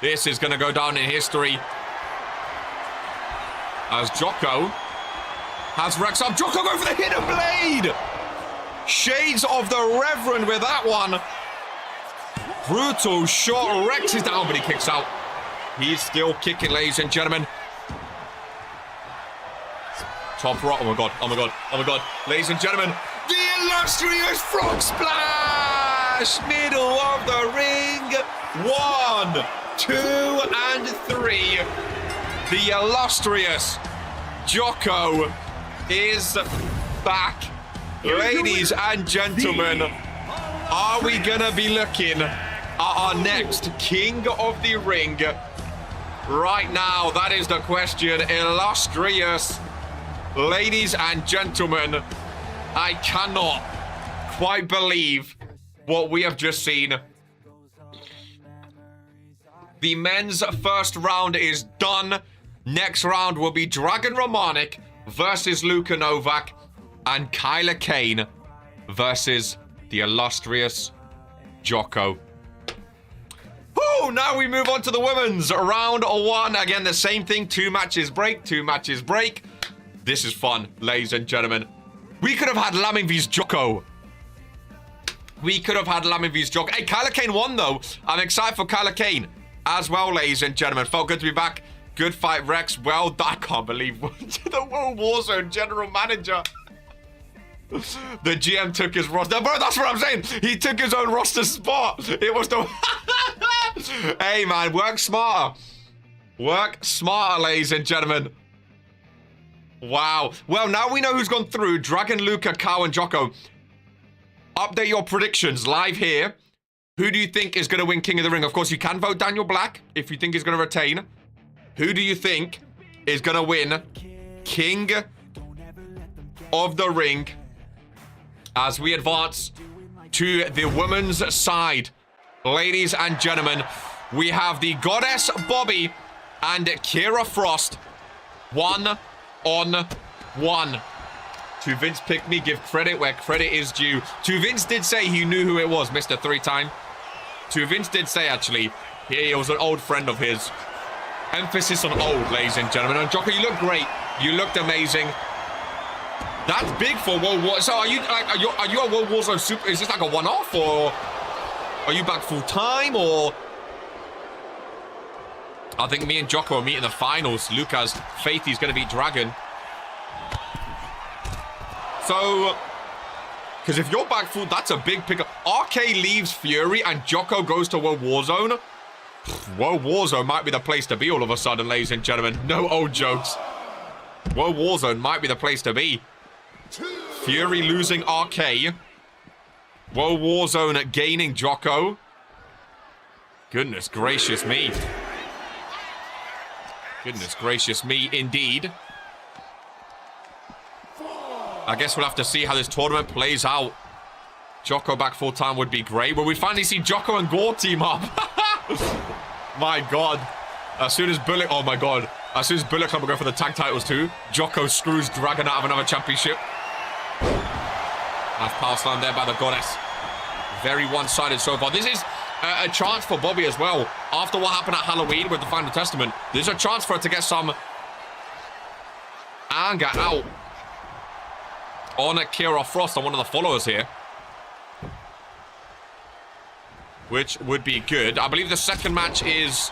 This is going to go down in history. As Jocko has Rex up. Jocko going for the hidden blade. Shades of the Reverend with that one. Brutal shot. Rex is down, but he kicks out. He's still kicking, ladies and gentlemen. Top rock. Oh my god. Oh my god. Oh my god. Ladies and gentlemen, the illustrious frog splash. Middle of the ring. 1, 2, and 3. The illustrious Jocko is back. Ladies and gentlemen, are we gonna be looking at our next King of the Ring? Right now, that is the question. Illustrious. Ladies and gentlemen, I cannot quite believe what we have just seen. The men's first round is done. Next round will be Dragon Romanik versus Luka Novak, and Kyla Kane versus the illustrious Jocko. Woo! Now we move on to the women's round 1. Again, the same thing. 2 matches break, 2 matches break. This is fun, ladies and gentlemen. We could have had Lamin vs Jocko. We could have had Lamin vs Jocko. Hey, Kyla Kane won, though. I'm excited for Kyla Kane as well, ladies and gentlemen. Felt good to be back. Good fight, Rex. Well done. I can't believe the World Warzone general manager. The GM took his roster. Bro, that's what I'm saying. He took his own roster spot. It was the... Hey, man, work smarter. Work smarter, ladies and gentlemen. Wow. Well, now we know who's gone through. Dragon, Luka, Kyle, and Jocko. Update your predictions live here. Who do you think is going to win King of the Ring? Of course, you can vote Daniel Black if you think he's going to retain. Who do you think is going to win King of the Ring as we advance to the women's side? Ladies and gentlemen, we have the Goddess Bobby and Kira Frost 1-on-1. To Vince Pick Me, give credit where credit is due. To Vince did say he knew who it was, Mr. 3-time. To Vince did say, actually, he was an old friend of his. Emphasis on old, ladies and gentlemen. And Jocko, you look great. You looked amazing. That's big for World War. So are you a World Warzone super? Is this like a one-off, or are you back full time, or? I think me and Jocko are meeting the finals. Lucas faith he's going to beat Dragon. So, because if you're back full, that's a big pickup. RK leaves Fury and Jocko goes to World Warzone. World Warzone might be the place to be all of a sudden, ladies and gentlemen. No old jokes. World Warzone might be the place to be. Fury losing RK. World Warzone gaining Jocko. Goodness gracious me. Goodness gracious me, indeed. I guess we'll have to see how this tournament plays out. Jocko back full-time would be great. Will we finally see Jocko and Gore team up? My God. As soon as Bullet... Oh, my God. As soon as Bullet Club will go for the tag titles, too, Jocko screws Dragon out of another championship. Nice power slam there by the Goddess. Very one-sided so far. This is a chance for Bobby as well. After what happened at Halloween with the Final Testament, there's a chance for her to get some anger out on Kira Frost, on one of the followers here, which would be good. I believe the second match is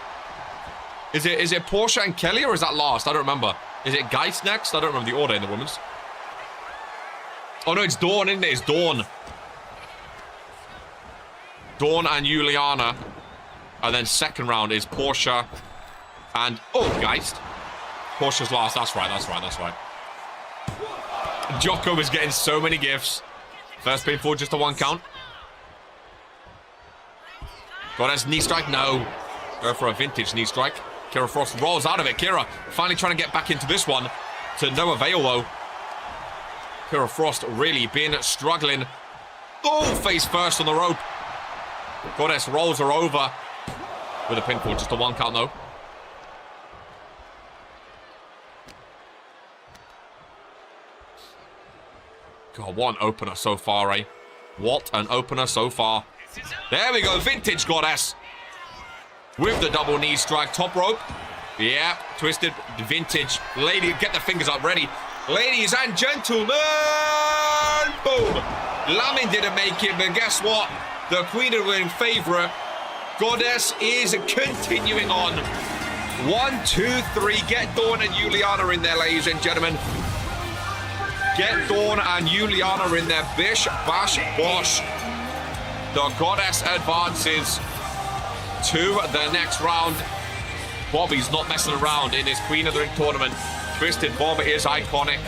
it Portia and Kelly, or is that last? I don't remember. Is it Geist next? I don't remember the order in the women's. Oh no, it's Dawn, isn't it? It's Dawn. Dawn and Juliana. And then second round is Portia and... Oh, Geist. Portia's last. That's right, that's right, that's right. Jocko is getting so many gifts. First pinfall, just a 1 count. Goddess, knee strike? No. Go for a vintage knee strike. Kira Frost rolls out of it. Kira finally trying to get back into this one. To no avail, though. Kira Frost really been struggling. Oh, face first on the rope. Goddess rolls her over with a pinfall. Just a 1 count, though. God, what an opener so far, eh? What an opener so far. There we go, vintage Goddess. With the double knee strike, top rope. Yeah, twisted, vintage. Lady, get the fingers up, ready. Ladies and gentlemen, boom. Lamin didn't make it, but guess what? The Queen of the Ring favorite, Goddess, is continuing on. 1, 2, 3, get Dawn and Juliana in there, ladies and gentlemen. Get Dawn and Juliana in there. Bish, bash, bosh. The Goddess advances to the next round. Bobby's not messing around in his Queen of the Ring tournament. Twisted Bob is iconic.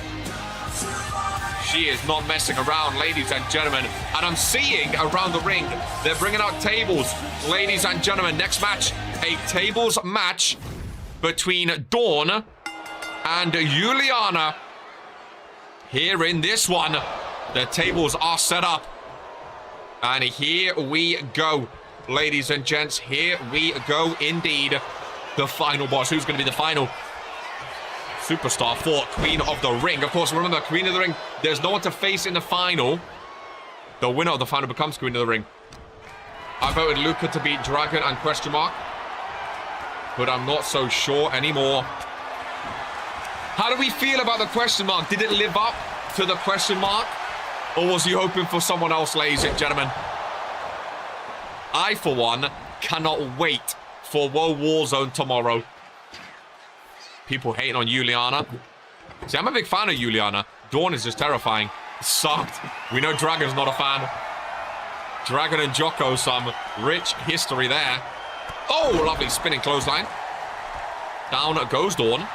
She is not messing around, ladies and gentlemen. And I'm seeing around the ring, they're bringing out tables. Ladies and gentlemen, next match, a tables match between Dawn and Juliana. Here in this one, the tables are set up. And here we go, ladies and gents. Here we go indeed. The final boss. Who's going to be the final superstar for Queen of the Ring? Of course, remember, Queen of the Ring, there's no one to face in the final. The winner of the final becomes Queen of the Ring. I voted Luca to beat Dragon and question mark, but I'm not so sure anymore. How do we feel about the question mark? Did it live up to the question mark? Or was he hoping for someone else, ladies and gentlemen? I, for one, cannot wait for World Warzone tomorrow. People hating on Juliana. See, I'm a big fan of Juliana. Dawn is just terrifying. Sucked. We know Dragon's not a fan. Dragon and Jocko, some rich history there. Oh, lovely spinning clothesline. Down goes Dawn.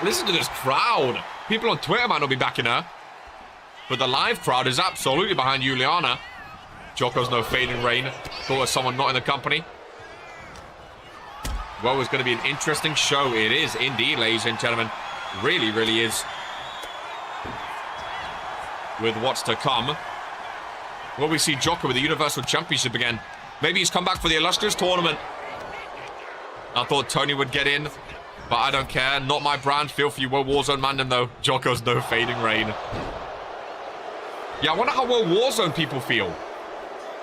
Listen to this crowd. People on Twitter might not be backing her, but the live crowd is absolutely behind Juliana. Jocko's no fading rain. Thought it was someone not in the company. Well, it's going to be an interesting show. It is indeed, ladies and gentlemen. Really, really is. With what's to come. Will we see Jocko with the Universal Championship again? Maybe he's come back for the Illustrious Tournament. I thought Tony would get in, but I don't care. Not my brand. Feel for you, World Warzone Mandem, though. Jocko's no fading rain. Yeah, I wonder how World Warzone people feel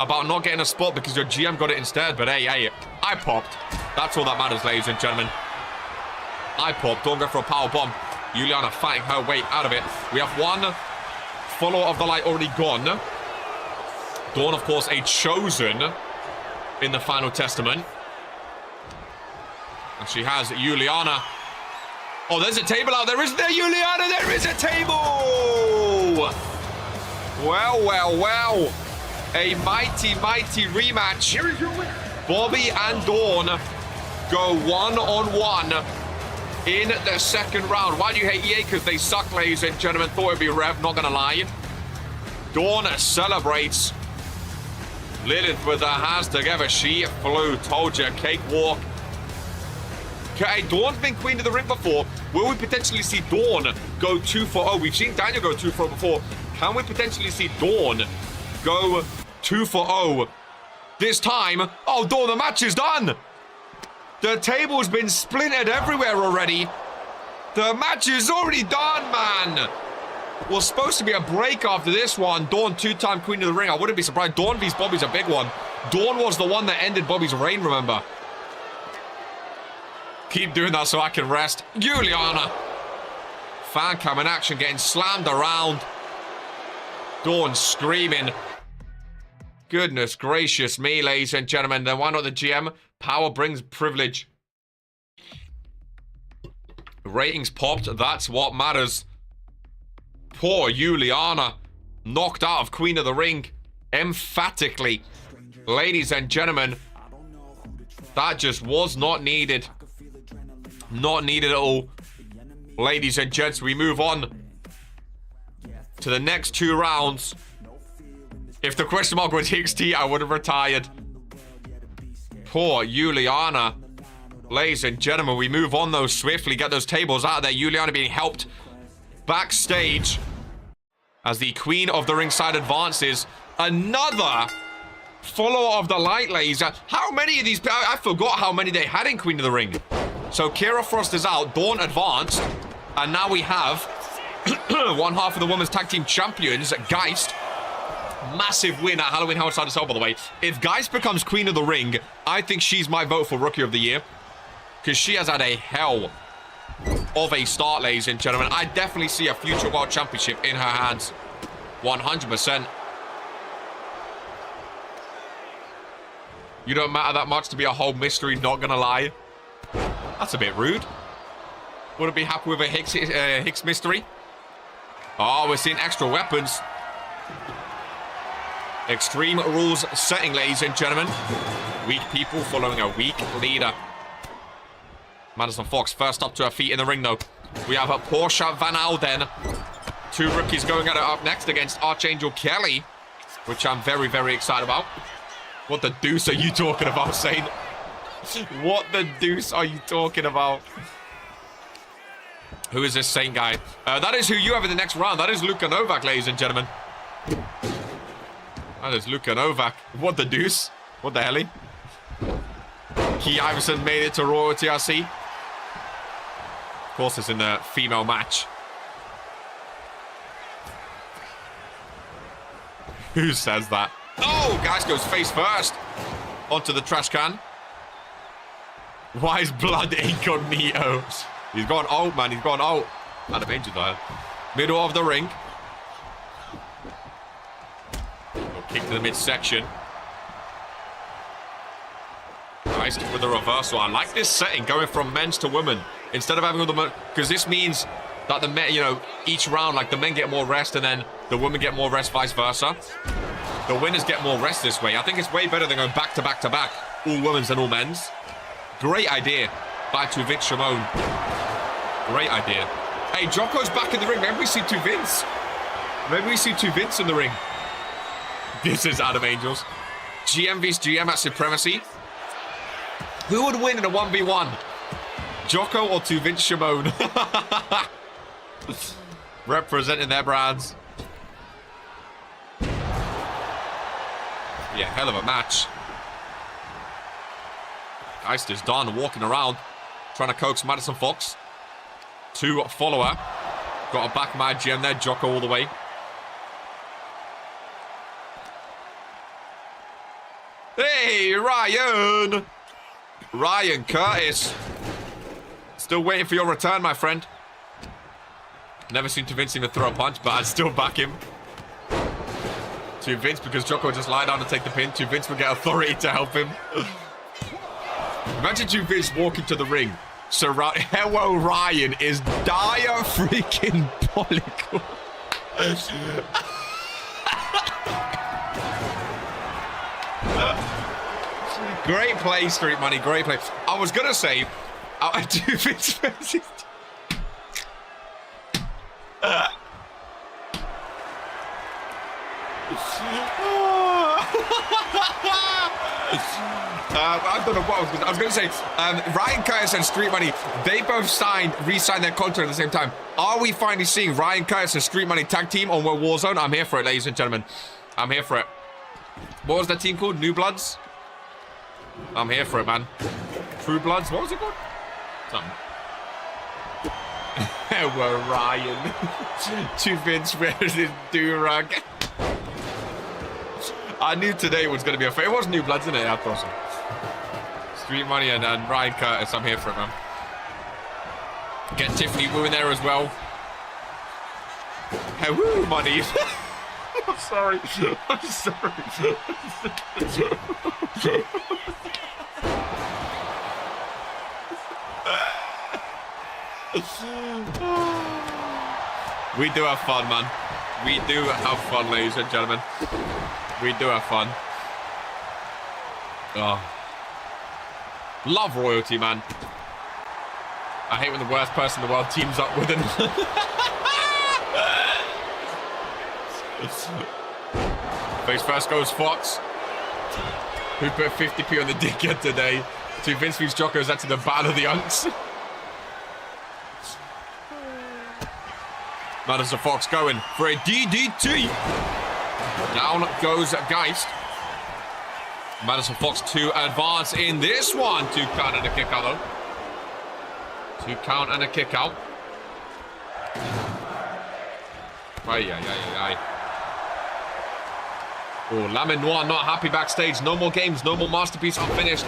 about not getting a spot because your GM got it instead. But hey, I popped. That's all that matters, ladies and gentlemen. I popped. Don't go for a power bomb. Juliana fighting her way out of it. We have one follower of the light already gone. Dawn, of course, a chosen in the Final Testament. And she has Juliana. Oh, there's a table out there, isn't there, Juliana? There is a table! Well, well, well. A mighty, mighty rematch. Here is your winner. Bobby and Dawn go one-on-one in the second round. Why do you hate EA? Because they suck, ladies and gentlemen. Thought it'd be Rev, not gonna lie. Dawn celebrates. Lilith with her hands together. She flew. Told you, cakewalk. Okay, Dawn's been queen of the ring before. Will we potentially see Dawn go 2 for 0? We've seen Daniel go 2 for 0 before. Can we potentially see Dawn go 2 for 0 this time? Oh, Dawn, the match is done. The table's been splintered everywhere already. The match is already done, man. Was supposed to be a break after this one. Dawn, 2-time queen of the ring. I wouldn't be surprised. Dawn vs. Bobby's a big one. Dawn was the one that ended Bobby's reign, remember? Keep doing that so I can rest. Juliana. Fan cam in action, getting slammed around. Dawn screaming. Goodness gracious me, ladies and gentlemen. Then why not the GM? Power brings privilege. Ratings popped. That's what matters. Poor Juliana. Knocked out of Queen of the Ring. Emphatically. Ladies and gentlemen. That just was not needed. Not needed at all. Ladies and gents, we move on to the next 2 rounds. If the question mark was XT, I would have retired. Poor Juliana. Ladies and gentlemen, we move on though swiftly. Get those tables out of there. Juliana being helped backstage as the Queen of the Ringside advances. Another follower of the light laser. How many of these? I forgot how many they had in Queen of the Ring. So Kira Frost is out. Dawn advanced. And now we have one half of the Women's Tag Team Champions, Geist. Massive win at Halloween Hell Inside Cell, by the way. If Geist becomes Queen of the Ring, I think she's my vote for Rookie of the Year. Because she has had a hell of a start, ladies and gentlemen. I definitely see a future World Championship in her hands. 100%. You don't matter that much to be a whole mystery, not gonna lie. That's a bit rude. Wouldn't be happy with a Hicks mystery. Oh, we're seeing extra weapons. Extreme rules setting, ladies and gentlemen. Weak people following a weak leader. Madison Fox first up to her feet in the ring, though. We have a Portia Van Alden. 2 rookies going at it up next against Archangel Kelly, which I'm very, very excited about. What the deuce are you talking about, Saint? What the deuce are you talking about? Who is this Saint guy? That is who you have in the next round. That is Luka Novak, ladies and gentlemen. That is Luka Novak. What the deuce? What the hell? Key Iverson made it to Raw TRC. Of course, it's in the female match. Who says that? Oh, guys goes face first onto the trash can. Why is blood incognito? He's gone out, man. He's gone out. Adam Angel died. Middle of the ring. Kick to the midsection. Nice with the reversal. I like this setting, going from men's to women. Instead of having all the men, because this means that the men, you know, each round, like the men get more rest and then the women get more rest, vice versa. The winners get more rest this way. I think it's way better than going back to back to back. All women's and all men's. Great idea by Vince Shimon. Great idea. Hey, Jocko's back in the ring. Maybe we see 2 Vince. Maybe we see 2 Vince in the ring. This is Adam Angels. GM vs GM at Supremacy. Who would win in a 1v1? Jocko or 2 Vince Shimon? Representing their brands. Yeah, hell of a match. Geist is done walking around, trying to coax Madison Fox. 2 follower. Got a back my GM there, Jocko all the way. Hey, Ryan! Ryan Curtis. Still waiting for your return, my friend. Never seen to Vince him to throw a punch, but I'd still back him. To Vince, because Jocko would just lie down and take the pin. To Vince would get authority to help him. Imagine 2 Vince walking to the ring. So hello, Ryan is dire freaking pollicle. Great play, Street Money. Great play. I was gonna say, I do Vince versus. I don't know what I was going to say. Ryan Curtis and Street Money, they both re-signed their contract at the same time. Are we finally seeing Ryan Curtis and Street Money tag team on World Warzone? I'm here for it, ladies and gentlemen. I'm here for it. What was that team called? New Bloods? I'm here for it, man. True Bloods? What was it called? Something. Well, Ryan. To Vince, where's his do-rag? I knew today was going to be a fair. It was New Bloods, isn't it? I thought so. Street Money and Ryan Curtis. I'm here for it, man. Get Tiffany Wu in there as well. Hey, woo, money. I'm sorry. I'm sorry. We do have fun, man. We do have fun, ladies and gentlemen. We do have fun. Oh. Love royalty, man. I hate when the worst person in the world teams up with him. Face first goes Fox, who put 50p on the dickhead today. To Vince V's Jocos, that's in the battle of the unks. Madison Fox going for a DDT. Down goes Geist. Madison Fox to advance in this one. 2 count and a kick out, though. 2 count and a kick out. Ay. Oh, Lamin Noir not happy backstage. No more games, no more masterpiece unfinished.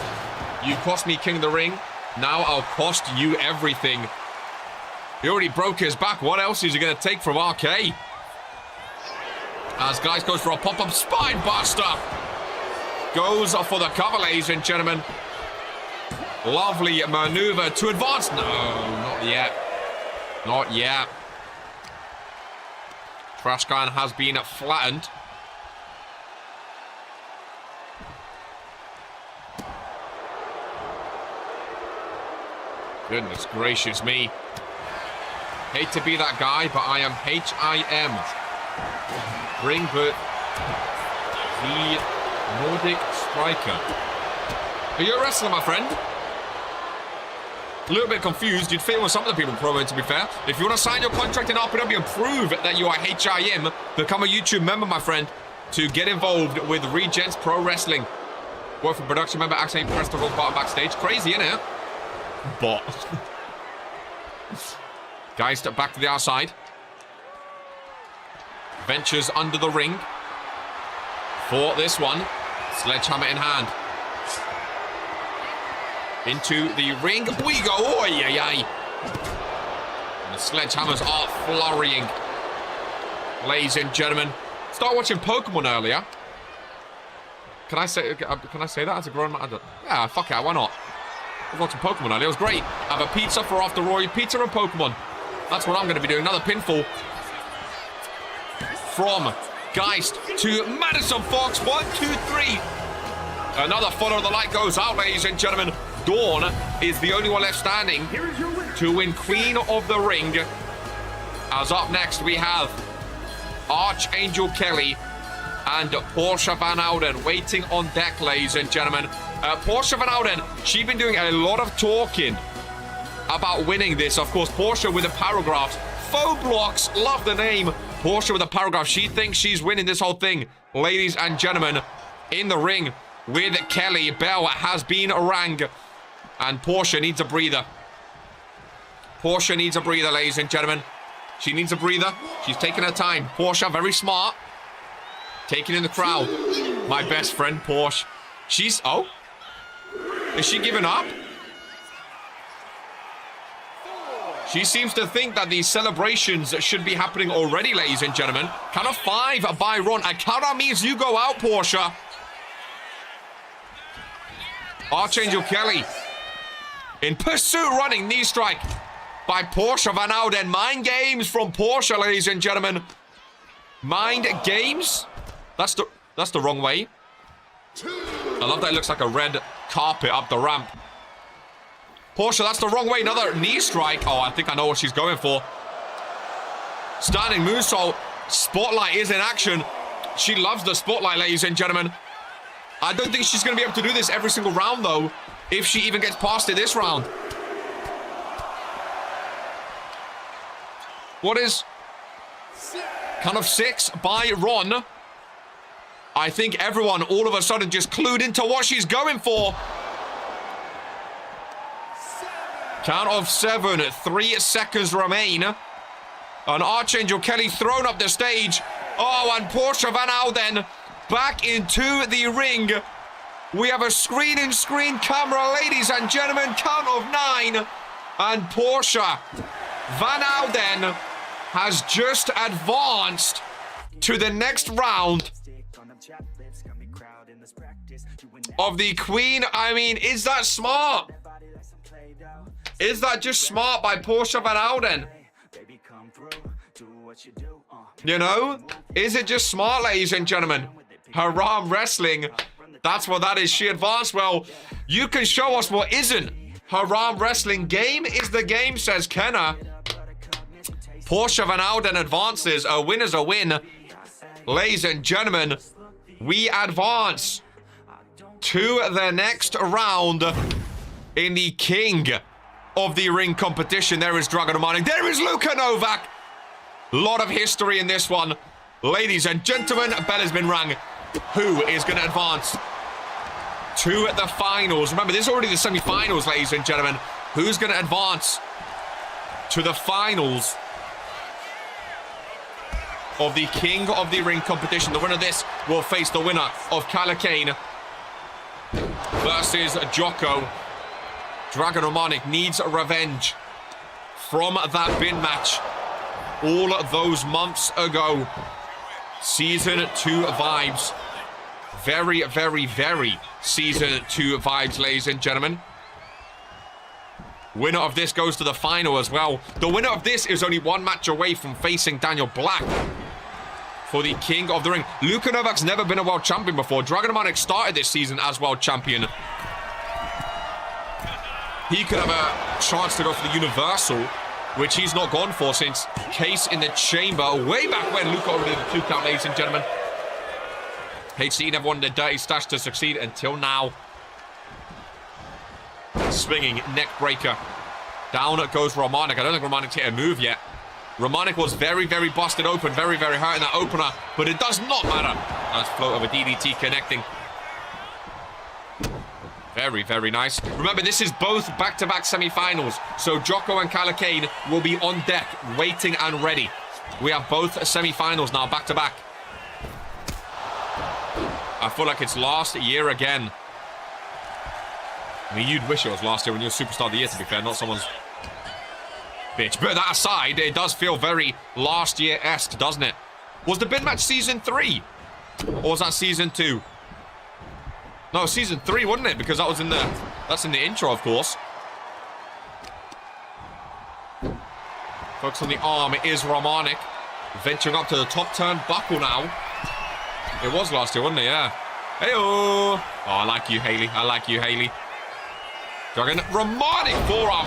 You cost me King of the Ring. Now I'll cost you everything. He already broke his back. What else is he going to take from RK? As Geist goes for a pop-up spine buster. Goes for the cover, ladies and gentlemen. Lovely maneuver to advance. No, not yet. Not yet. Trash Can has been flattened. Goodness gracious me. Hate to be that guy, but I am HIM. Bring the Nordic Striker. Are you a wrestler, my friend? A little bit confused. You'd fit with some of the people promoting, to be fair. If you want to sign your contract in RPW and prove that you are HIM, become a YouTube member, my friend, to get involved with Regents Pro Wrestling. Work for production member, accidentally press the wrong button backstage. Crazy, innit? But Guys, step back to the outside. Ventures under the ring for this one. Sledgehammer in hand. Into the ring we go. Oh, yeah. And the sledgehammers are flurrying. Ladies and gentlemen, start watching Pokemon earlier. Can I say that as a grown man? Yeah, fuck it, why not? I was watching Pokemon earlier. It was great. Have a pizza for after Roy. Pizza and Pokemon. That's what I'm going to be doing. Another pinfall from Geist to Madison Fox. 1, 2, 3. Another follow. The light goes out, ladies and gentlemen. Dawn is the only one left standing to win Queen of the Ring. As up next, we have Archangel Kelly and Portia Van Ouden waiting on deck, ladies and gentlemen. Portia Van Ouden, she's been doing a lot of talking about winning this. Of course, Portia with the paragraphs. Faux blocks, love the name. Portia with the paragraph. She thinks she's winning this whole thing. Ladies and gentlemen, in the ring with Kelly, bell has been rang. And Portia needs a breather. Portia needs a breather, ladies and gentlemen. She needs a breather. She's taking her time. Portia, very smart. Taking in the crowd. My best friend, Porsche. She's... Oh? Is she giving up? She seems to think that these celebrations should be happening already, ladies and gentlemen. Count of 5 by Ron. A count out means you go out, Portia. Archangel Kelly. In pursuit, running knee strike by Portia Van Ouden. Mind games from Portia, ladies and gentlemen. Mind games? That's the wrong way. I love that it looks like a red carpet up the ramp. Portia, that's the wrong way. Another knee strike. Oh, I think I know what she's going for. Standing moonsault. Spotlight is in action. She loves the spotlight, ladies and gentlemen. I don't think she's going to be able to do this every single round, though, if she even gets past it this round. What is... Count of 6 by Ron. I think everyone all of a sudden just clued into what she's going for. Count of 7. 3 seconds remain. And Archangel Kelly thrown up the stage. Oh, and Portia Van Alden back into the ring. We have a screen camera, ladies and gentlemen. Count of 9. And Portia Van Alden has just advanced to the next round of the Queen. I mean, is that smart? Is that just smart by Portia Van Alden? You know? Is it just smart, ladies and gentlemen? Haram Wrestling. That's what that is. She advanced. Well, you can show us what isn't. Haram Wrestling. Game is the game, says Kenna. Portia Van Alden advances. A win is a win. Ladies and gentlemen, we advance to the next round in the King of the Ring competition. There is Dragon Demonic. There is Luka Novak. Lot of history in this one. Ladies and gentlemen, bell has been rung. Who is going to advance to the finals? Remember, this is already the semi-finals, ladies and gentlemen. Who's going to advance to the finals of the King of the Ring competition? The winner of this will face the winner of Calacane versus Jocko. Dragon Romanic needs revenge from that bin match all those months ago. Season 2 vibes. Very, very, very Season 2 vibes, ladies and gentlemen. Winner of this goes to the final as well. The winner of this is only one match away from facing Daniel Black for the King of the Ring. Luka Novak's never been a world champion before. Dragon Romanic started this season as world champion. He could have a chance to go for the Universal, which he's not gone for since Case in the Chamber. Way back when Luka already did the 2 count, ladies and gentlemen. HC never wanted a dirty stash to succeed until now. Swinging neck breaker. Down goes Romanic. I don't think Romanic's hit a move yet. Romanic was very, very busted open. Very, very hurt in that opener. But it does not matter. Nice float of a DDT connecting. Very, very nice. Remember, this is both back-to-back semi-finals. So Jocko and Calacane will be on deck, waiting and ready. We have both semi-finals now, back-to-back. I feel like it's last year again. I mean, you'd wish it was last year when you were Superstar of the Year, to be fair, not someone's bitch. But that aside, it does feel very last year-esque, doesn't it? Was the bin match Season 3? Or was that Season 2? No, Season 3, wasn't it? Because that was in the... That's in the intro, of course. Focus on the arm. It is Romanic. Venturing up to the top turnbuckle now. It was last year, wasn't it? Yeah. Hey-oh. Oh, I like you, Haley. I like you, Haley. Dragon Romanic forearm.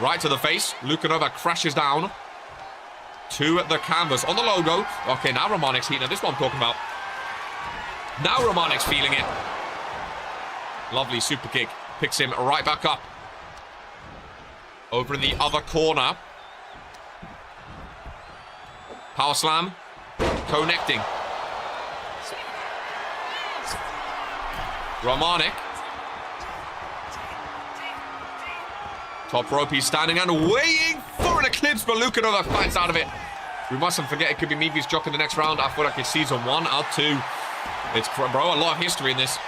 Right to the face. Luka Novak crashes down to the canvas on the logo. Okay, now Romanic's heating. This is what I'm talking about. Now Romanic's feeling it. Lovely super kick. Picks him right back up. Over in the other corner. Power slam. Connecting. Romanic. Top rope, he's standing and waiting for an eclipse, but Luka Novak finds out of it. We mustn't forget it could be Meevy's Jock in the next round. I feel like it's Season 1 or 2. It's, bro, a lot of history in this.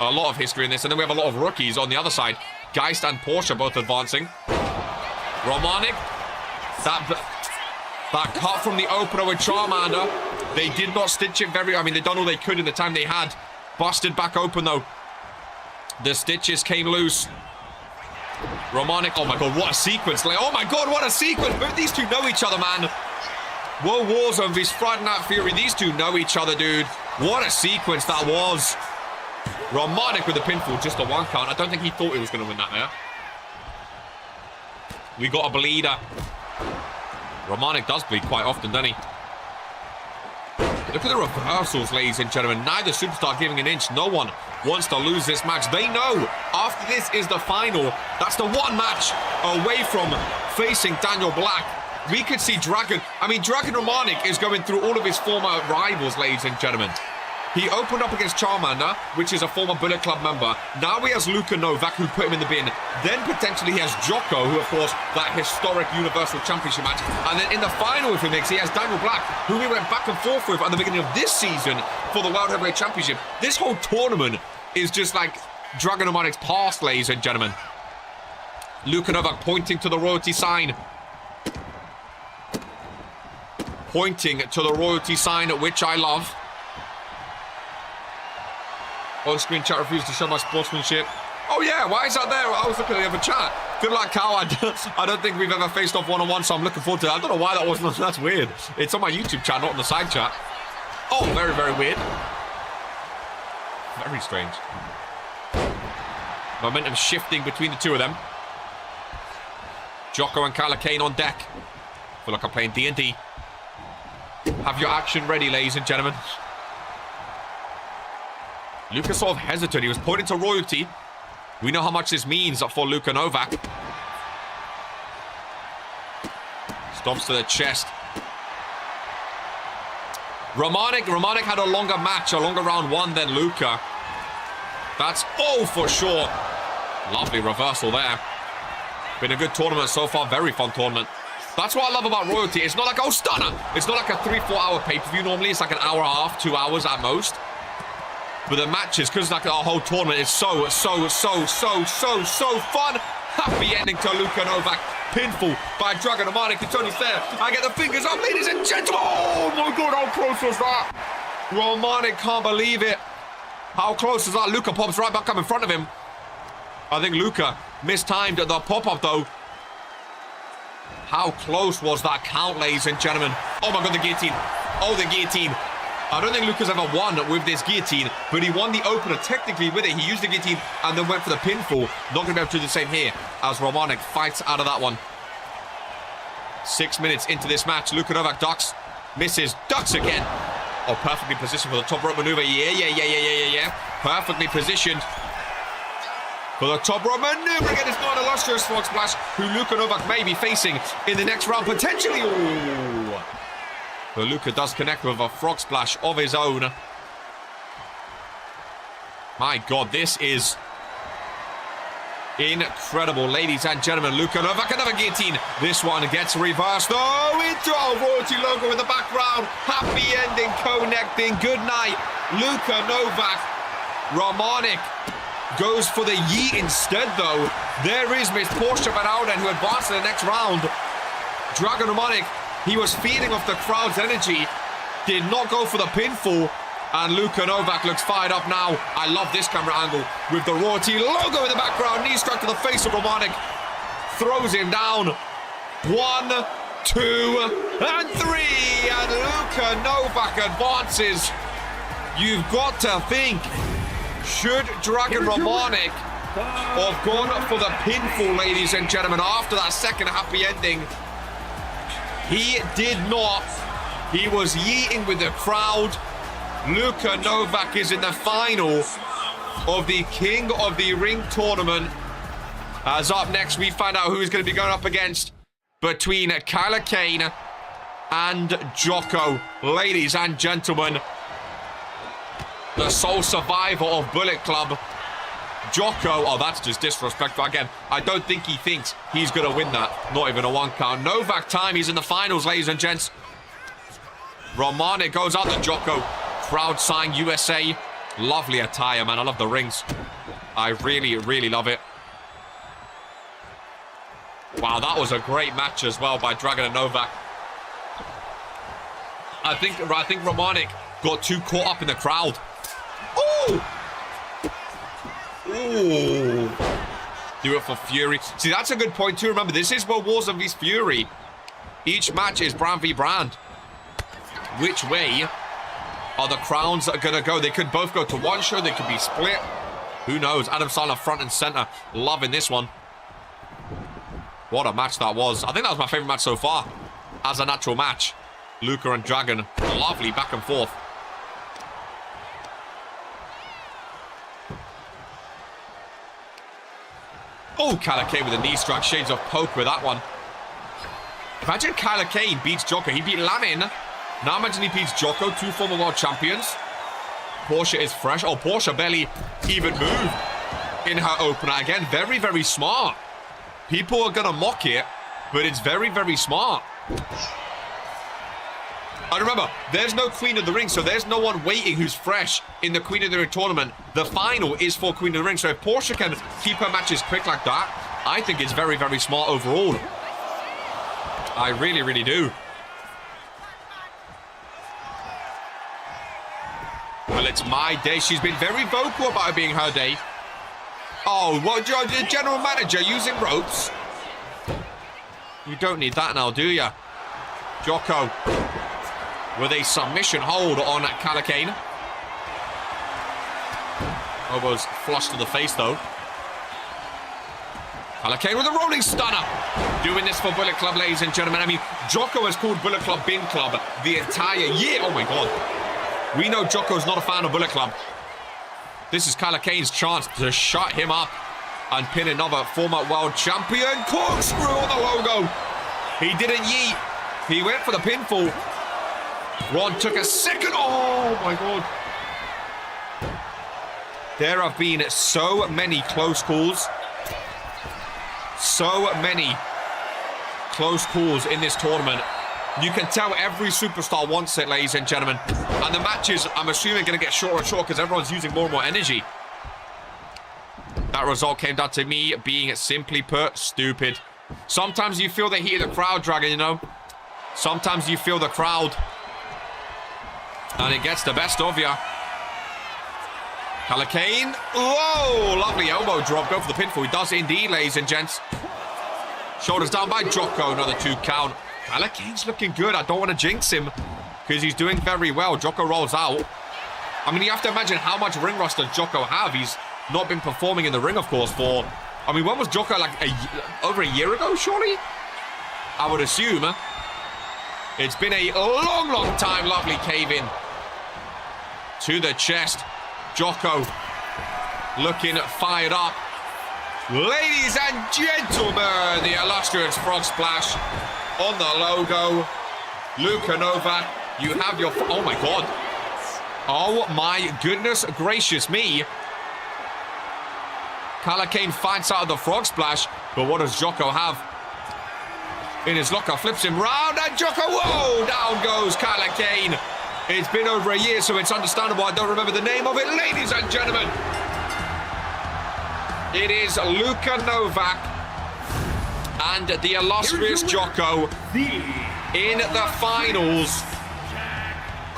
A lot of history in this. And then we have a lot of rookies on the other side. Geist and Portia both advancing. Romanic. That cut from the opener with Charmander. They did not stitch it very... I mean, they done all they could in the time they had. Busted back open, though. The stitches came loose. Romanic. Oh, my God. What a sequence. Like, oh, my God. What a sequence. But these two know each other, man. Whoa, Warzone vs Friday Night Fury. These two know each other, dude. What a sequence that was. Romanic with the pinfall. Just a 1 count. I don't think he thought he was going to win that there. We got a bleeder. Romanic does bleed quite often, doesn't he? Look at the reversals, ladies and gentlemen. Neither superstar giving an inch. No one wants to lose this match. They know after this is the final. That's the one match away from facing Daniel Black. We could see Dragon. I mean, Dragon Romanik is going through all of his former rivals, ladies and gentlemen. He opened up against Charmander, which is a former Bullet Club member. Now he has Luka Novak, who put him in the bin. Then potentially he has Jocko, who, of course, that historic Universal Championship match. And then in the final with him, he has Daniel Black, who we went back and forth with at the beginning of this season for the World Heavyweight Championship. This whole tournament is just like Dragon Romanik's past, ladies and gentlemen. Luka Novak pointing to the royalty sign. Pointing to the royalty sign, which I love. On-screen chat refused to show my sportsmanship. Oh yeah, why is that there? I was looking at the other chat. Good luck, Cal. I don't think we've ever faced off one-on-one, so I'm looking forward to that. I don't know why that wasn't. That's weird. It's on my YouTube chat, not on the side chat. Oh, very, very weird. Very strange. Momentum shifting between the two of them. Jocko and Kyla Kane on deck. I feel like I'm playing D&D. Have your action ready, ladies and gentlemen. Luka sort of hesitated. He was pointing to royalty. We know how much this means for Luka Novak. Stomps to the chest. Romanik had a longer match, a longer round one than Luka. That's all for sure. Lovely reversal there. Been a good tournament so far. Very fun tournament. That's what I love about royalty. It's not like, oh, stunner. It's not like a 3-4 hour pay-per-view normally. It's like an hour and a half, 2 hours at most. But the matches, because like our whole tournament is so fun. Happy ending to Luka Novak. Pinfall by Dragon Romanik. It's only fair. I get the fingers up, ladies and gentlemen. Oh my God, how close was that? Romanik can't believe it. How close is that? Luka pops right back up in front of him. I think Luka mistimed the pop-up though. How close was that count, ladies and gentlemen? Oh my God, the guillotine. Oh, the guillotine. I don't think Luka's ever won with this guillotine, but he won the opener technically with it. He used the guillotine and then went for the pinfall. Not going to be able to do the same here as Romanik fights out of that one. 6 minutes into this match. Luka Novak ducks, misses, ducks again. Oh, perfectly positioned for the top rope maneuver. Yeah. Perfectly positioned for the top rope maneuver. Again, it's not an illustrious frog splash, who Luka Novak may be facing in the next round, potentially. Ooh. But Luka does connect with a frog splash of his own. My God, this is incredible, ladies and gentlemen. Luka Novak, another guillotine. This one gets reversed. Oh, into a royalty logo in the background. Happy ending, connecting. Good night, Luka Novak. Romanik goes for the yeet instead, though. There is Miss Porsche Van Ouden, who advanced to the next round. Dragon Romanik, he was feeding off the crowd's energy. Did not go for the pinfall. And Luka Novak looks fired up now. I love this camera angle with the royalty logo in the background. Knee strike to the face of Romanik. Throws him down. 1, 2, and 3. And Luka Novak advances. You've got to think, should Dragon Romanik have gone for the pinfall, ladies and gentlemen, after that second happy ending? He did not. He was yeeting with the crowd. Luka Novak is in the final of the King of the Ring tournament. As up next, we find out who is going to be going up against between Kyla Kane and Jocko. Ladies and gentlemen, the sole survivor of Bullet Club, Jocko. Oh, that's just disrespectful. Again, I don't think he thinks he's going to win that. Not even a 1 count. Novak time. He's in the finals, ladies and gents. Romanik goes out to Jocko. Crowd sign USA. Lovely attire, man. I love the rings. I really, really love it. Wow, that was a great match as well by Dragon and Novak. I think Romanik got too caught up in the crowd. Ooh! Ooh. Do it for Fury. See, that's a good point too. Remember, this is World Wars vs Fury. Each match is brand v brand. Which way are the crowns going to go? They could both go to one show. They could be split. Who knows? Adam Sandler front and center. Loving this one. What a match that was. I think that was my favorite match so far. As a natural match. Luka and Dragon. Lovely back and forth. Oh, Kyla Kane with a knee strike. Shades of Poke with that one. Imagine Kyla Kane beats Jocko. He beat Lamin. Now imagine he beats Jocko, 2 former world champions. Portia is fresh. Oh, Portia barely even moved in her opener. Again, very, very smart. People are going to mock it, but it's very, very smart. And remember, there's no Queen of the Ring, so there's no one waiting who's fresh in the Queen of the Ring tournament. The final is for Queen of the Ring, so if Portia can keep her matches quick like that, I think it's very, very smart overall. I really, really do. Well, it's my day. She's been very vocal about it being her day. Oh, what, the general manager using ropes? You don't need that now, do you? Jocko with a submission hold on Kyla Kane. Elbows flush to the face, though. Kyla Kane with a rolling stunner. Doing this for Bullet Club, ladies and gentlemen. I mean, Jocko has called Bullet Club Bin Club the entire year. Oh, my God. We know Jocko's not a fan of Bullet Club. This is Kyla Kane's chance to shut him up and pin another former world champion. Corkscrew on the logo. He didn't yeet. He went for the pinfall. Ron took a second. Oh, my God. There have been so many close calls. So many close calls in this tournament. You can tell every superstar wants it, ladies and gentlemen. And the matches, I'm assuming, going to get shorter and shorter because everyone's using more and more energy. That result came down to me being, simply put, stupid. Sometimes you feel the heat of the crowd, Dragon, you know. Sometimes you feel the crowd. And it gets the best of you. Kyla Kane. Whoa! Lovely elbow drop. Go for the pinfall. He does indeed, ladies and gents. Shoulders down by Jocko. Another 2 count. Kyla Kane's looking good. I don't want to jinx him because he's doing very well. Jocko rolls out. I mean, you have to imagine how much ring rust does Jocko have. He's not been performing in the ring, of course, for... I mean, when was Jocko, like, over a year ago, surely? I would assume. It's been a long, long time. Lovely cave in to the chest. Jocko looking fired up. Ladies and gentlemen, the illustrious frog splash on the logo. Luka Novak, you have your... Oh, my God. Oh, my goodness gracious me. Kyla Kane finds out of the frog splash, but what does Jocko have in his locker? Flips him round, and Jocko, whoa, down goes Kyla Kane. It's been over a year, so it's understandable I don't remember the name of it. Ladies and gentlemen, it is Luka Novak and the illustrious Jocko in the finals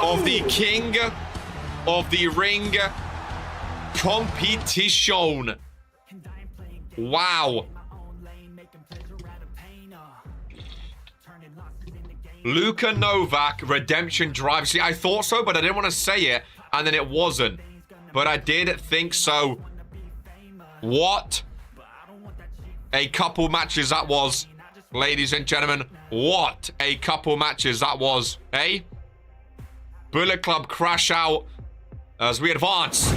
of the King of the Ring competition. Wow. Luka Novak, Redemption Drive. See, I thought so, but I didn't want to say it, and then it wasn't. But I did think so. What a couple matches that was, ladies and gentlemen. What a couple matches that was, eh? Bullet Club crash out as we advance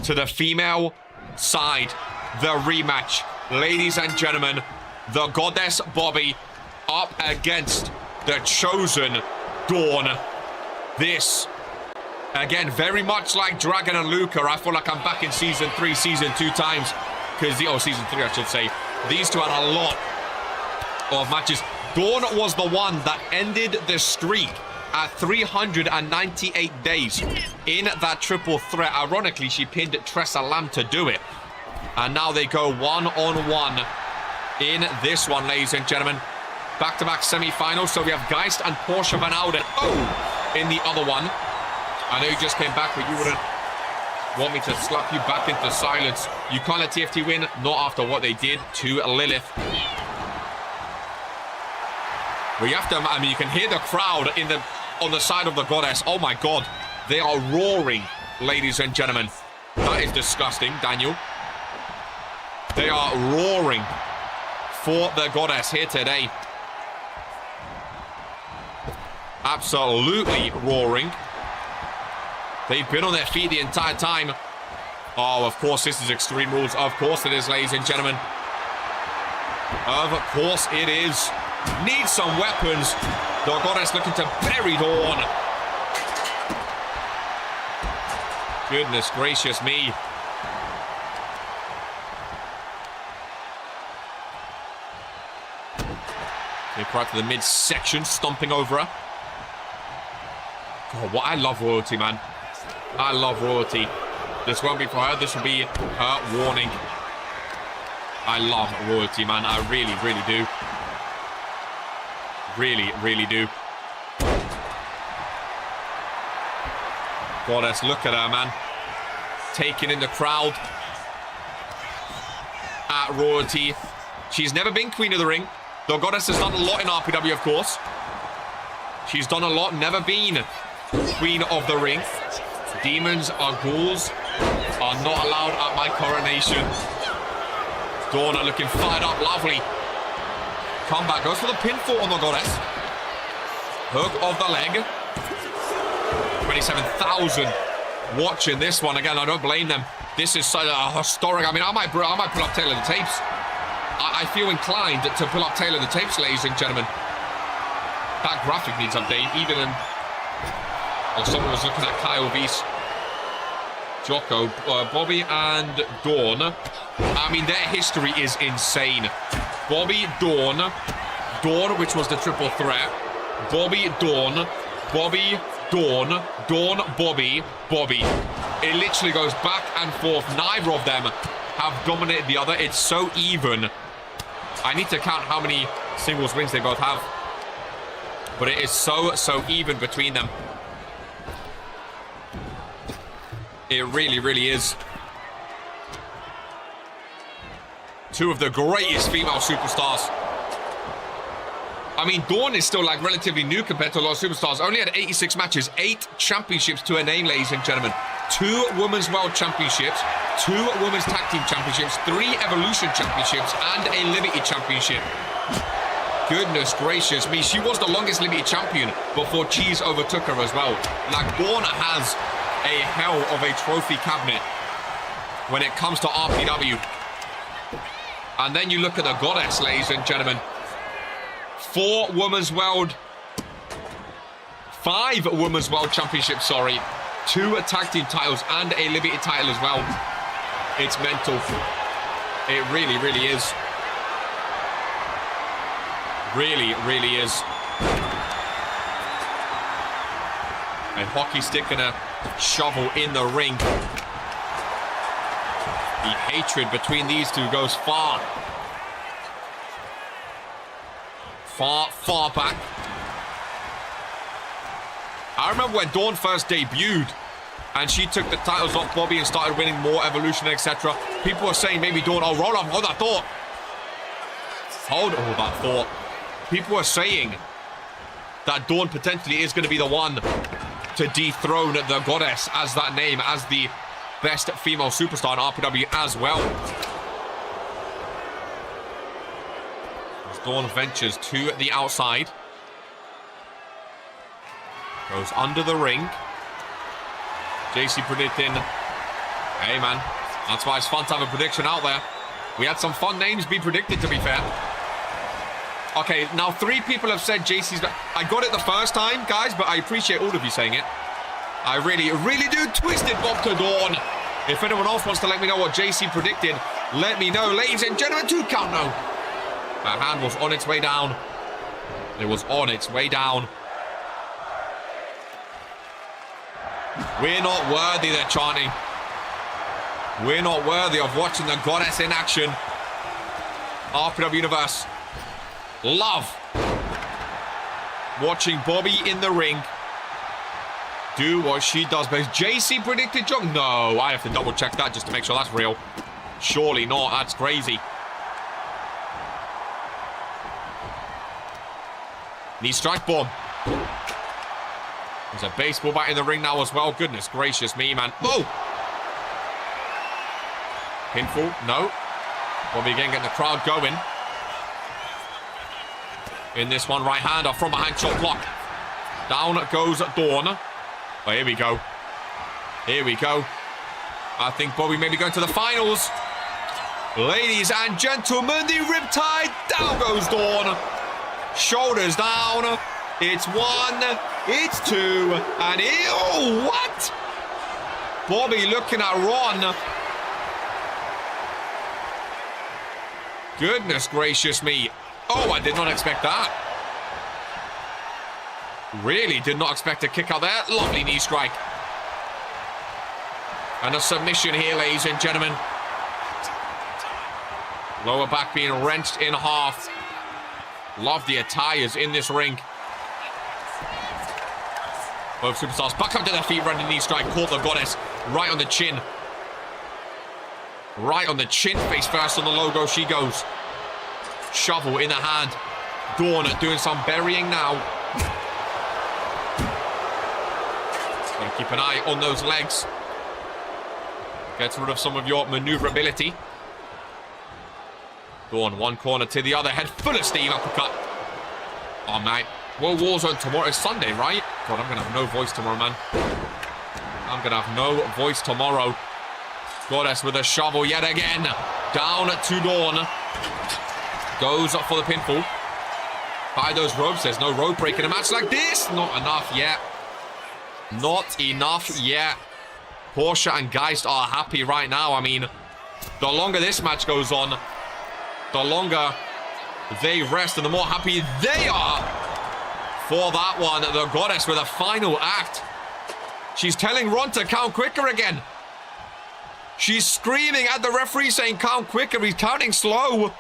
to the female side. The rematch, ladies and gentlemen. The Goddess Bobby up against the Chosen Dawn. This, again, very much like Dragon and Luka. I feel like I'm back in Season 3, Season 2 times. Because, Season 3, I should say. These two had a lot of matches. Dawn was the one that ended the streak at 398 days in that triple threat. Ironically, she pinned Tressa Lamb to do it. And now they go one-on-one in this one, ladies and gentlemen. Back-to-back semi-finals. So we have Geist and Portia Van Ouden. Oh, in the other one. I know you just came back, but you wouldn't want me to slap you back into silence. You can't let TFT win, not after what they did to Lilith. We have to, I mean, you can hear the crowd on the side of the Goddess. Oh my God, they are roaring, ladies and gentlemen. That is disgusting, Daniel. They are roaring for the Goddess here today. Absolutely roaring. They've been on their feet the entire time. Oh, of course, this is Extreme Rules. Of course it is, ladies and gentlemen. Of course it is. Needs some weapons. The Goddess looking to bury Dawn. Goodness gracious me. Take right to the midsection, stomping over her. God, what I love royalty, man. I love royalty. This won't be for her. This will be her warning. I love royalty, man. I really, really do. Really, really do. Goddess, look at her, man. Taking in the crowd. At royalty. She's never been Queen of the Ring. The Goddess has done a lot in RPW, of course. She's done a lot, never been Queen of the Ring. Demons or ghouls are not allowed at my coronation. Dawn looking fired up, lovely. Comeback, goes for the pinfall on the Goddess. Hook of the leg. 27,000 watching this one. Again, I don't blame them. This is such a historic. I mean, I might pull up Taylor the tapes. I feel inclined to pull up Taylor the tapes, ladies and gentlemen. That graphic needs update. Even in... Well, someone was looking at Kyle V's Jocko, Bobby and Dawn. I mean, their history is insane. Bobby, Dawn, which was the triple threat. Bobby, Dawn, Bobby. It literally goes back and forth. Neither of them have dominated the other. It's so even. I need to count how many singles wins they both have. But it is so even between them. It really, really is. Two of the greatest female superstars. I mean, Dawn is still like relatively new compared to a lot of superstars. Only had 86 matches, 8 championships to her name, ladies and gentlemen. 2 Women's World Championships, 2 Women's Tag Team Championships, 3 Evolution Championships, and a Limited Championship. Goodness gracious me. She was the longest Limited Champion before Cheese overtook her as well. Like, Dawn has a hell of a trophy cabinet when it comes to RPW. And then you look at the Goddess, ladies and gentlemen. 5 Women's World Championships, sorry. 2 tag team titles and a limited title as well. It's mental. It really, really is. Really, really is. A hockey stick and a shovel in the ring. The hatred between these two goes far. Far back. I remember when Dawn first debuted and she took the titles off Bobby and started winning more Evolution, etc. People were saying maybe Dawn, oh, roll up, hold that thought. Hold that thought. People were saying that Dawn potentially is going to be the one to dethrone the Goddess as that name, as the best female superstar in RPW as well. As Dawn ventures to the outside. Goes under the ring. JC predicting. Hey, man. That's why it's fun to have a prediction out there. We had some fun names be predicted, to be fair. Okay, now 3 people have said JC's... I got it the first time, guys, but I appreciate all of you saying it. I really, really do. Twisted Bob to Dawn. If anyone else wants to let me know what JC predicted, let me know. Ladies and gentlemen, 2 count now. Her hand was on its way down. It was on its way down. We're not worthy, they're chanting. We're not worthy of watching the Goddess in action. RPW Universe. Love watching Bobby in the ring do what she does best. JC predicted jump. No, I have to double check that just to make sure that's real. Surely not. That's crazy. Knee strike bomb. There's a baseball bat in the ring now as well. Goodness gracious me, man. Oh! Pinfall. No. Bobby again getting the crowd going. In this one, right hander from behind, chop block. Down goes Dawn. Oh, here we go. Here we go. I think Bobby may be going to the finals. Ladies and gentlemen, the riptide, down goes Dawn. Shoulders down. It's 1, it's 2, and oh, what? Bobby looking at Ron. Goodness gracious me. Oh, I did not expect that. Really did not expect a kick out there. Lovely knee strike. And a submission here, ladies and gentlemen. Lower back being wrenched in half. Love the attires in this ring. Both superstars back up to their feet, running knee strike. Caught the Goddess right on the chin. Right on the chin, face first on the logo she goes. Shovel in the hand. Dawn doing some burying now. Gotta keep an eye on those legs. Gets rid of some of your maneuverability. Dawn, one corner to the other. Head full of steam, uppercut. Oh, mate. Well, Warzone tomorrow is Sunday, right? God, I'm going to have no voice tomorrow, man. I'm going to have no voice tomorrow. Goddess with a shovel yet again. Down to Dawn. Goes up for the pinfall. By those ropes. There's no rope break in a match like this. Not enough yet. Not enough yet. Portia and Geist are happy right now. I mean, the longer this match goes on, the longer they rest and the more happy they are for that one. The Goddess with a final act. She's telling Ron to count quicker again. She's screaming at the referee saying count quicker. He's counting slow.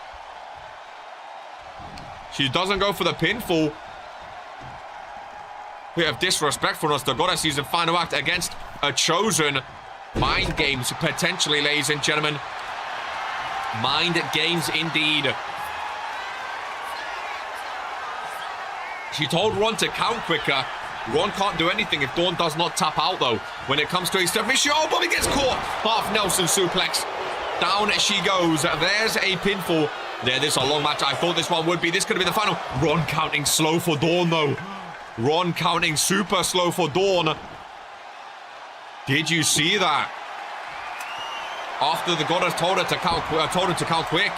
She doesn't go for the pinfall. Bit of disrespectfulness. The Goddess sees a final act against a chosen. Mind games, potentially, ladies and gentlemen. Mind games indeed. She told Ron to count quicker. Ron can't do anything if Dawn does not tap out, though. When it comes to a submission, oh, Bobby gets caught. Half Nelson suplex. Down she goes. There's a pinfall. There, this is a long match. I thought this one would be. This could be the final. Ron counting slow for Dawn, though. Ron counting super slow for Dawn. Did you see that? After the Goddess told her to count quick.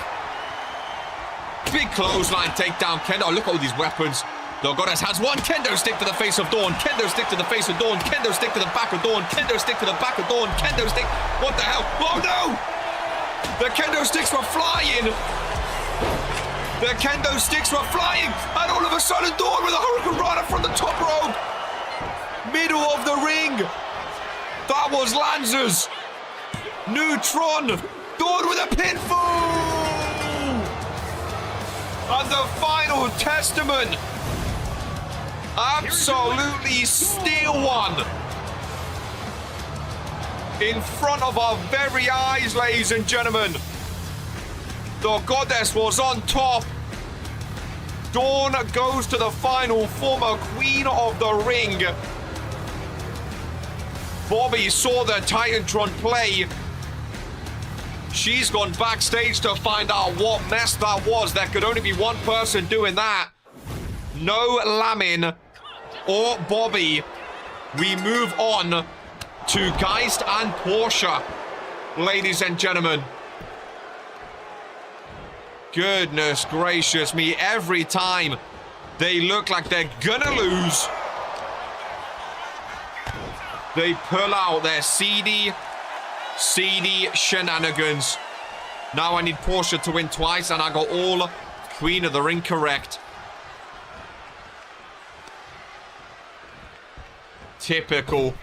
Big clothesline takedown. Kendo, look at all these weapons. The Goddess has one. Kendo stick to the face of Dawn. Kendo stick to the face of Dawn. Kendo stick to the back of Dawn. Kendo stick to the back of Dawn. Kendo stick. What the hell? Oh no! The Kendo sticks were flying. The Kendo sticks were flying. And all of a sudden, Dawn with a Hurricane Rana from the top rope. Middle of the ring. That was Lanzas. Neutron. Dawn with a pinfall. And the final testament. Absolutely steal one. In front of our very eyes, ladies and gentlemen. The Goddess was on top. Dawn goes to the final, former queen of the ring. Bobby saw the Titantron play. She's gone backstage to find out what mess that was. There could only be one person doing that. No Lamin or Bobby. We move on to Geist and Portia, ladies and gentlemen. Goodness gracious me. Every time they look like they're gonna lose, they pull out their seedy shenanigans. Now I need Portia to win twice, and I got all Queen of the Ring correct. Typical.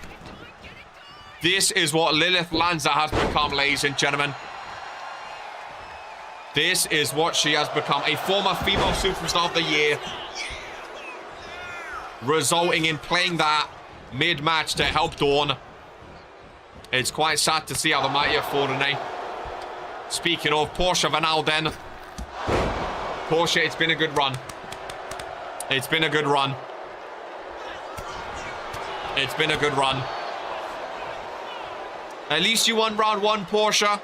This is what Lilith Lanza has become, ladies and gentlemen. This is what she has become. A former female superstar of the year. Resulting in playing that mid-match to help Dawn. It's quite sad to see how the mighty have fallen, eh? Speaking of Portia Van Alden. Portia, it's been a good run. It's been a good run. It's been a good run. At least you won round one, Portia.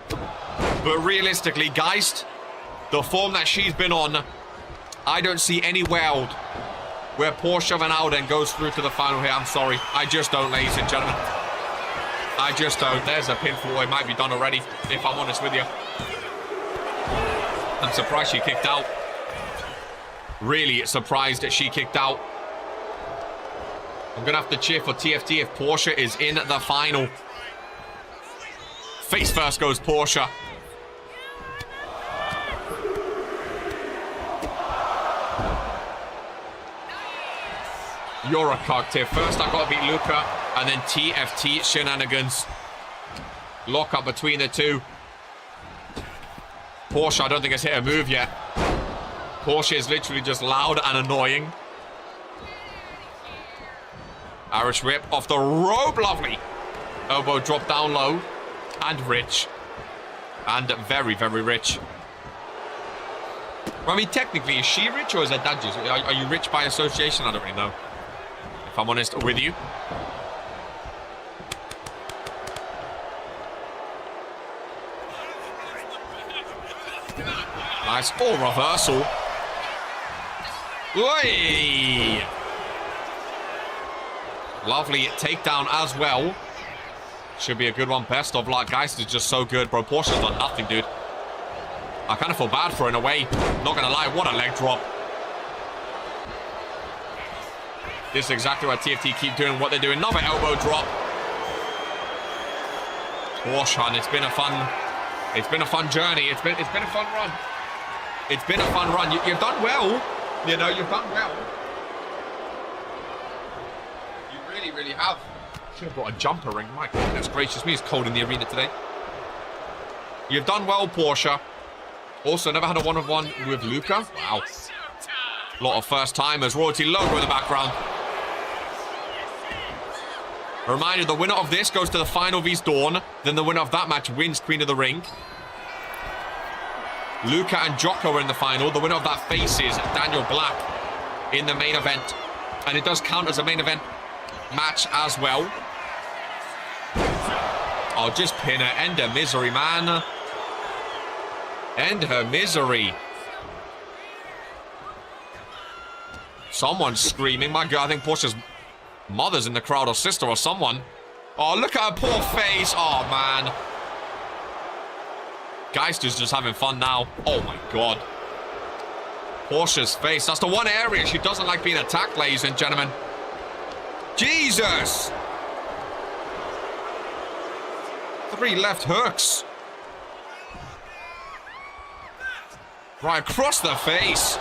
But realistically, Geist, the form that she's been on, I don't see any world where Portia Van Alden goes through to the final here. I'm sorry. I just don't, ladies and gentlemen. I just don't. There's a pinfall. It might be done already, if I'm honest with you. I'm surprised she kicked out. Really surprised that she kicked out. I'm going to have to cheer for TFT if Portia is in the final. Face first goes Portia. You're a cock, Tiff. First, I got to beat Luca, and then TFT shenanigans. Lock up between the two. Portia, I don't think has hit a move yet. Portia is literally just loud and annoying. Irish whip off the rope. Lovely. Elbow drop down low. And rich. And very, very rich. Well, I mean, technically, is she rich or is that dad just? Are you rich by association? I don't really know. If I'm honest with you. Nice. Oh, reversal. Oi! Lovely takedown as well. Should be a good one. Best of luck. Geist is just so good, bro. Portia's done nothing, dude. I kind of feel bad for her in a way. Not gonna lie, what a leg drop. This is exactly what TFT keep doing what they're doing. Another elbow drop. Portia, and it's been a fun journey. It's been a fun run. It's been a fun run. You've done well. You know, you've done well. You really, really have. Should have brought a jumper ring. My goodness gracious me, it's cold in the arena today. You've done well, Portia. Also, never had a one-on-one with Luca. Wow. A lot of first-timers. Royalty logo in the background. A reminder, the winner of this goes to the final vs Dawn. Then the winner of that match wins Queen of the Ring. Luca and Jocko are in the final. The winner of that faces Daniel Black in the main event. And it does count as a main event match as well. Oh, just pin her. End her misery, man. End her misery. Someone's screaming. My God, I think Portia's mother's in the crowd, or sister, or someone. Oh, look at her poor face. Oh, man. Geist is just having fun now. Oh, my God. Portia's face. That's the one area she doesn't like being attacked, ladies and gentlemen. Jesus. 3 left hooks. Right across the face.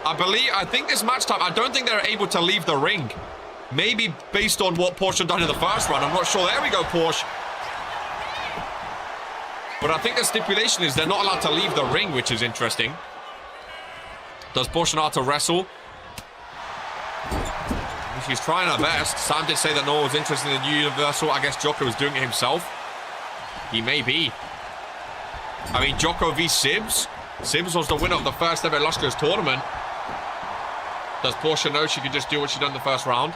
I think this match time, I don't think they're able to leave the ring. Maybe based on what Portia done in the first run. I'm not sure. There we go, Portia. But I think the stipulation is they're not allowed to leave the ring, which is interesting. Does Portia know how to wrestle? She's trying her best. Sam did say that no one was interested in the Universal. I guess Jocko was doing it himself. He may be. I mean, Jocko v Sibs. Sibs was the winner of the first ever Illustrious tournament. Does Portia know she could just do what she done in the first round?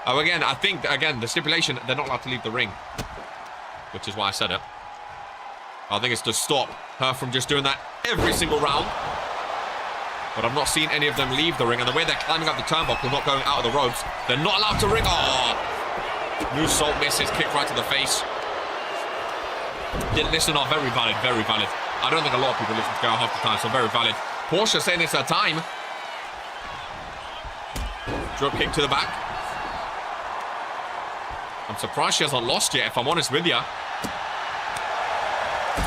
Oh, again, I think, again, the stipulation, they're not allowed to leave the ring. Which is why I said it. I think it's to stop her from just doing that every single round. But I've not seen any of them leave the ring. And the way they're climbing up the turnbuckle, not going out of the ropes, they're not allowed to ring. Oh! Moonsault misses, kick right to the face. Didn't listen off. Very valid, very valid. I don't think a lot of people listen to Girl half the time, so very valid. Portia saying it's her time. Drop kick to the back. I'm surprised she hasn't lost yet, if I'm honest with you.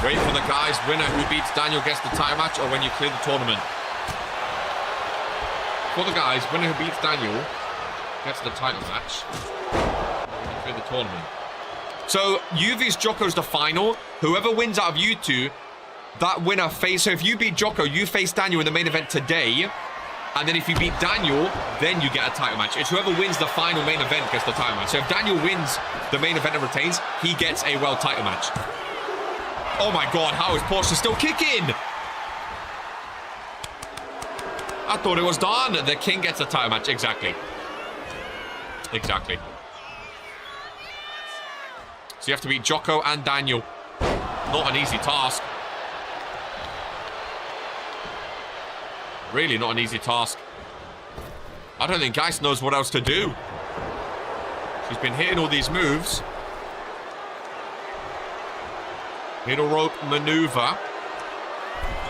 Wait for the guys. Winner who beats Daniel gets the title match, or when you clear the tournament. For the guys, winner who beats Daniel gets the title match. When you clear the tournament. So, you vs Jocko's the final. Whoever wins out of you two, that winner face. So if you beat Jocko, you face Daniel in the main event today. And then if you beat Daniel, then you get a title match. It's whoever wins the final main event gets the title match. So if Daniel wins the main event and retains, he gets a world title match. Oh my God, how is Portia still kicking? I thought it was done. The king gets a title match. Exactly. Exactly. So you have to beat Jocko and Daniel. Not an easy task. Really not an easy task. I don't think Geist knows what else to do. She's been hitting all these moves. Middle rope maneuver.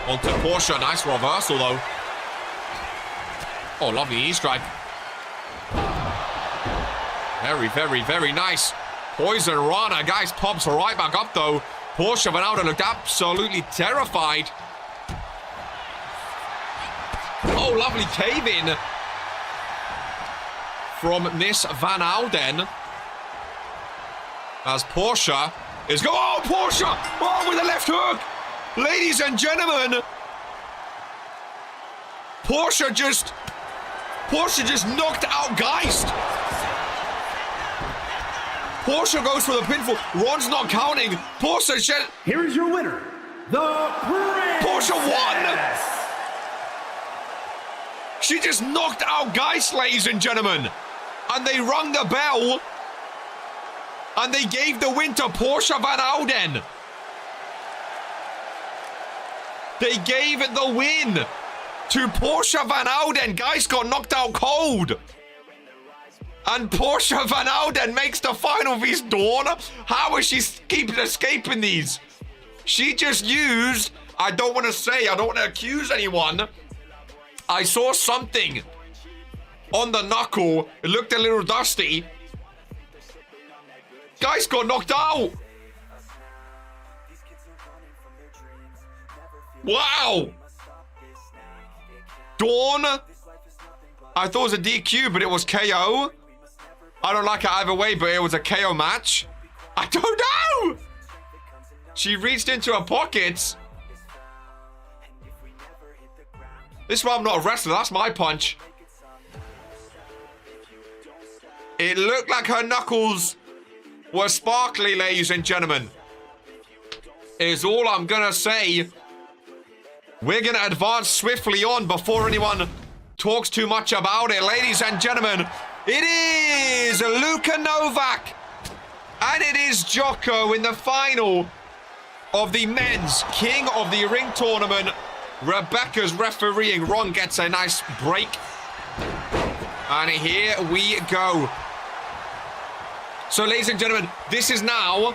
Onto Portia. Nice reversal, though. Oh, lovely knee strike. Very, very, very nice. Poison Rana. Guys, pops right back up, though. Portia Van Alden looked absolutely terrified. Oh, lovely cave-in from Miss Van Alden. As Portia is going... Oh, Portia! Oh, with a left hook! Ladies and gentlemen, Portia just knocked out Geist. Portia goes for the pinfall. Ron's not counting. Portia Here is your winner, the Prince. Portia won. She just knocked out Geist, ladies and gentlemen. And they rung the bell. And they gave the win to Portia Van Alden. They gave the win to Portia Van Alden. Geist got knocked out cold. And Portia Van Alden makes the final vs Dawn. How is she keeping escaping these? She just used, I don't want to accuse anyone. I saw something on the knuckle. It looked a little dusty. Guys got knocked out. Wow. Dawn. I thought it was a DQ, but it was KO. I don't like it either way, but it was a KO match. I don't know. She reached into her pockets. This is why I'm not a wrestler. That's my punch. It looked like her knuckles were sparkly, ladies and gentlemen. Is all I'm gonna say. We're gonna advance swiftly on before anyone talks too much about it. Ladies and gentlemen, it is Luka Novak and it is Jocko in the final of the men's King of the Ring tournament. Rebecca's refereeing. Ron gets a nice break. And here we go. So, ladies and gentlemen, this is now...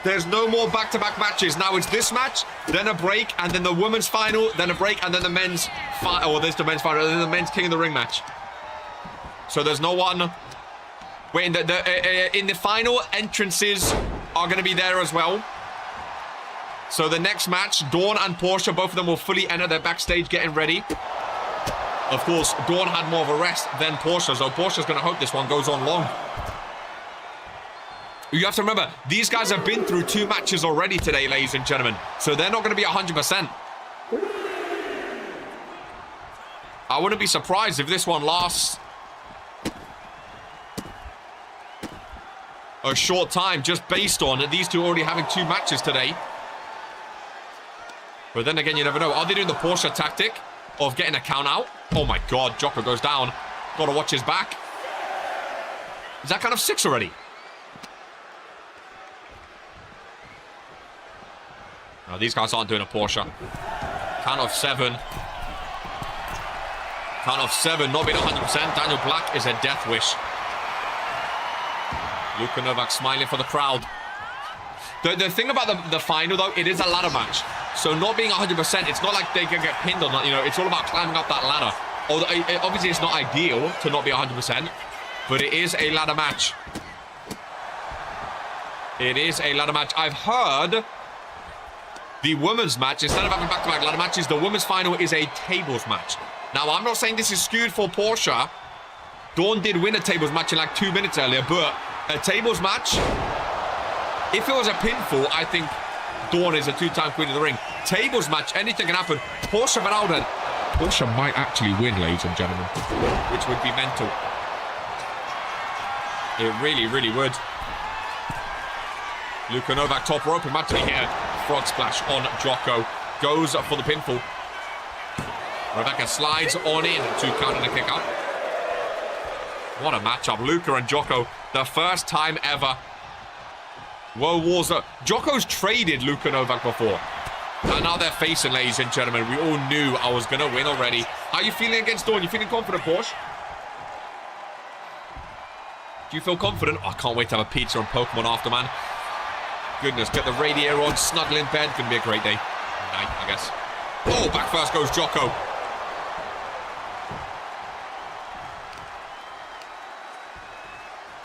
There's no more back-to-back matches. Now it's this match, then a break, and then the women's final, then a break, and then the men's final. Oh, there's the men's final, and then the men's King of the Ring match. So there's no one... Wait, in the final, entrances are going to be there as well. So the next match, Dawn and Portia, both of them will fully enter their backstage getting ready. Of course, Dawn had more of a rest than Portia, so Portia's going to hope this one goes on long. You have to remember, these guys have been through 2 matches already today, ladies and gentlemen. So they're not going to be 100%. I wouldn't be surprised if this one lasts a short time, just based on these two already having 2 matches today. But then again, you never know. Are they doing the Portia tactic of getting a count out? Oh my God, Jocko goes down. Got to watch his back. Is that kind of 6 already? No, these guys aren't doing a Portia. Count of 7. Count of 7, not being 100%. Daniel Black is a death wish. Luka Novak smiling for the crowd. The thing about the final, though, it is a ladder match. So not being 100%, it's not like they can get pinned or not. You know, it's all about climbing up that ladder. Although, obviously, it's not ideal to not be 100%. But it is a ladder match. It is a ladder match. I've heard... The women's match, instead of having back-to-back ladder matches, the women's final is a tables match. Now, I'm not saying this is skewed for Portia. Dawn did win a tables match in like 2 minutes earlier, but a tables match, if it was a pinfall, I think Dawn is a 2-time queen of the ring. Tables match, anything can happen. Portia Van Alden. Portia might actually win, ladies and gentlemen, which would be mental. It really, really would. Luka Novak top rope, imagine here. Frog splash on Jocko. Goes for the pinfall. Rebecca slides on in to counter the kick out. What a matchup. Luka and Jocko. The first time ever. Whoa, Warza. Jocko's traded Luka Novak before. And now they're facing, ladies and gentlemen. We all knew I was going to win already. How are you feeling against Dawn? You feeling confident, Porsche? Do you feel confident? Oh, I can't wait to have a pizza and Pokemon after, man. Goodness, get the radiator on, snuggle in bed. Gonna be a great day. Night, I guess. Oh, back first goes Jocko.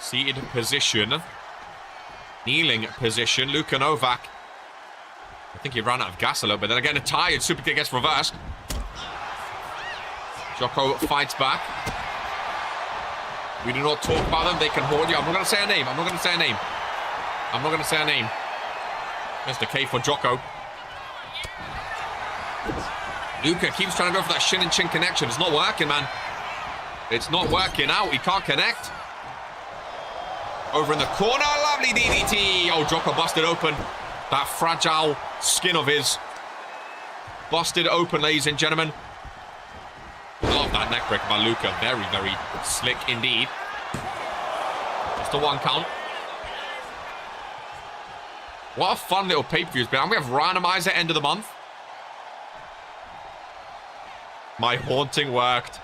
Seated position. Kneeling position. Luka Novak. I think he ran out of gas a little bit. Then again, a tired super kick gets reversed. Jocko fights back. We do not talk about them. They can hold you. I'm not going to say a name. I'm not going to say a name. I'm not going to say a name. There's the K for Jocko. Luka keeps trying to go for that shin and chin connection. It's not working, man. It's not working out. He can't connect. Over in the corner. Lovely DDT. Oh, Jocko busted open. That fragile skin of his. Busted open, ladies and gentlemen. Love that neck break by Luka. Very, very slick indeed. Just a 1 count. What a fun little pay-per-view it's been. And we have randomizer end of the month. My haunting worked.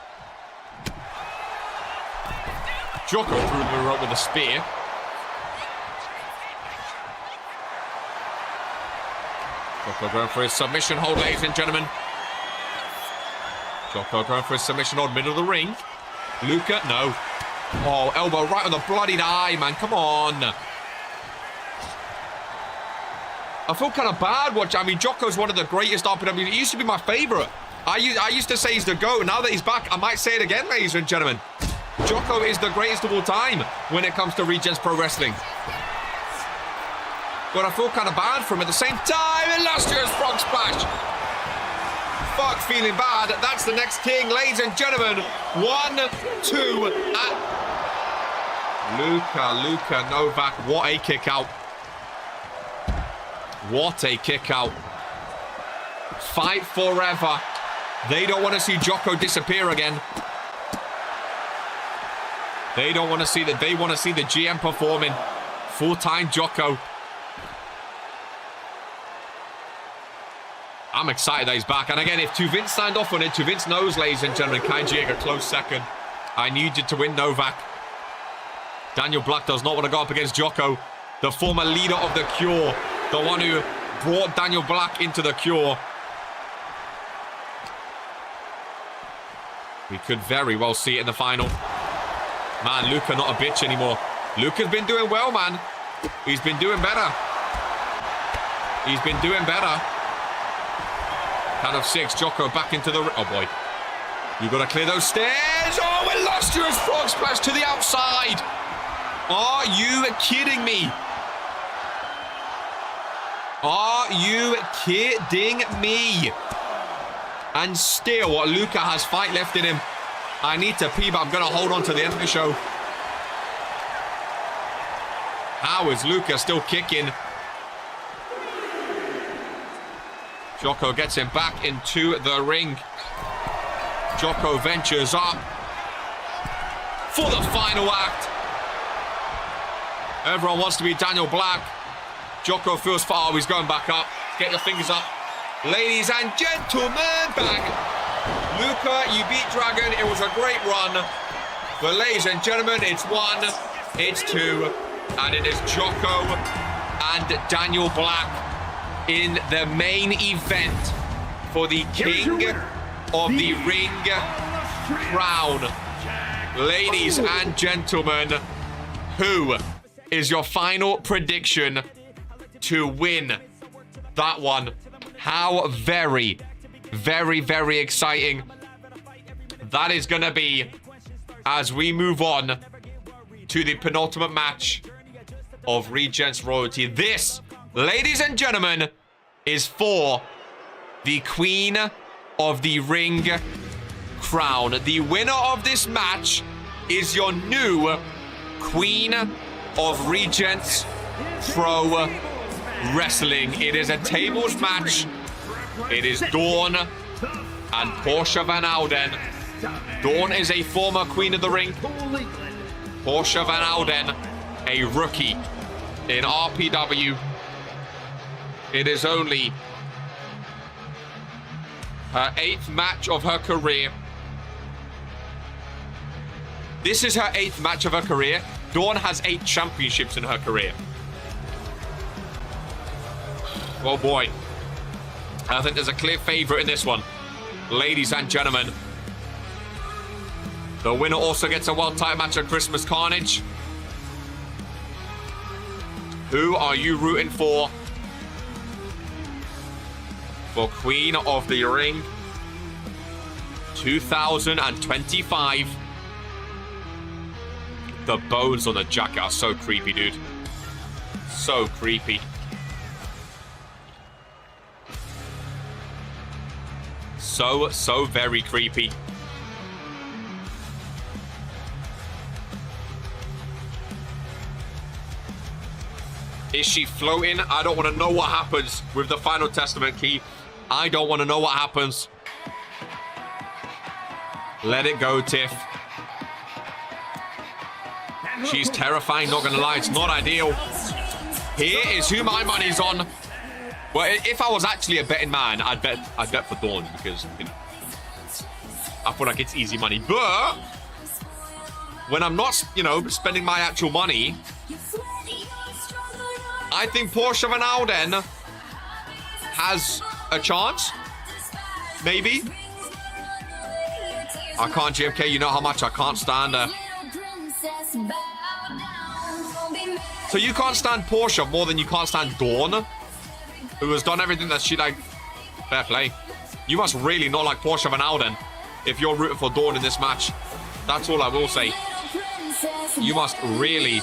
Jocko through the rope with a spear. Jocko going for his submission hold, ladies and gentlemen. Jocko going for his submission hold, middle of the ring. Luka, no. Oh, elbow right on the bloodied eye, man. Come on. I feel kind of bad watching. I mean, Jocko's one of the greatest RPW. He used to be my favorite. I used to say he's the GOAT. Now that he's back, I might say it again, ladies and gentlemen. Jocko is the greatest of all time when it comes to Regents Pro Wrestling. But I feel kind of bad for him at the same time. Illustrious frog splash. Fuck, feeling bad. That's the next king, ladies and gentlemen. 1, 2, and... Luka Novak. What a kick out. What a kick out. Fight forever. They don't want to see Jocko disappear again. They don't want to see that. They want to see the GM performing. Full-time Jocko. I'm excited that he's back. And again, if Tuvince signed off on it, Tuvince knows, ladies and gentlemen, Kaiji a close second. I need you to win, Novak. Daniel Black does not want to go up against Jocko, the former leader of the Cure, the one who brought Daniel Black into the Cure. We could very well see it in the final. Man, Luka not a bitch anymore. Luka's been doing well, man. He's been doing better. He's been doing better. Count of 6, Jocko back into the... Oh, boy. You got to clear those stairs. Oh, illustrious frog splash to the outside. Are you kidding me? Are you kidding me? And still, Luka has fight left in him. I need to pee, but I'm going to hold on to the end of the show. How is Luka still kicking? Jocko gets him back into the ring. Jocko ventures up for the final act. Everyone wants to be Daniel Black. Jocko feels far. Oh, he's going back up. Get your fingers up. Ladies and gentlemen, back. Luka, you beat Dragon. It was a great run. But ladies and gentlemen, it's 1, it's 2, and it is Jocko and Daniel Black in the main event for the King of the Ring crown. Ladies and gentlemen, who is your final prediction to win that one? How very, very, very exciting that is going to be as we move on to the penultimate match of Regents Royalty. This, ladies and gentlemen, is for the Queen of the Ring crown. The winner of this match is your new Queen of Regents Pro Wrestling. It is a tables match. It is Dawn and Portia Van Alden. Dawn is a former Queen of the Ring. Portia Van Alden, a rookie in RPW. It is only her 8th match of her career. This is her 8th match of her career. Dawn has 8 championships in her career. Oh boy. I think there's a clear favorite in this one. Ladies and gentlemen. The winner also gets a world title match at Christmas Carnage. Who are you rooting for? For Queen of the Ring 2025. The bones on the jacket are so creepy, dude. So creepy. So very creepy. Is she floating? I don't want to know what happens with the Final Testament key. I don't want to know what happens. Let it go, Tiff. She's terrifying, not going to lie. It's not ideal. Here is who my money's on. Well, if I was actually a betting man, I'd bet for Dawn because, you know, I feel like it's easy money. But when I'm not, you know, spending my actual money, I think Portia Van Alden has a chance. Maybe. I can't, JFK. You know how much I can't stand her. So you can't stand Portia more than you can't stand Dawn, who has done everything that she like. Fair play. You must really not like Portia Van Alden if you're rooting for Dawn in this match. That's all I will say. You must really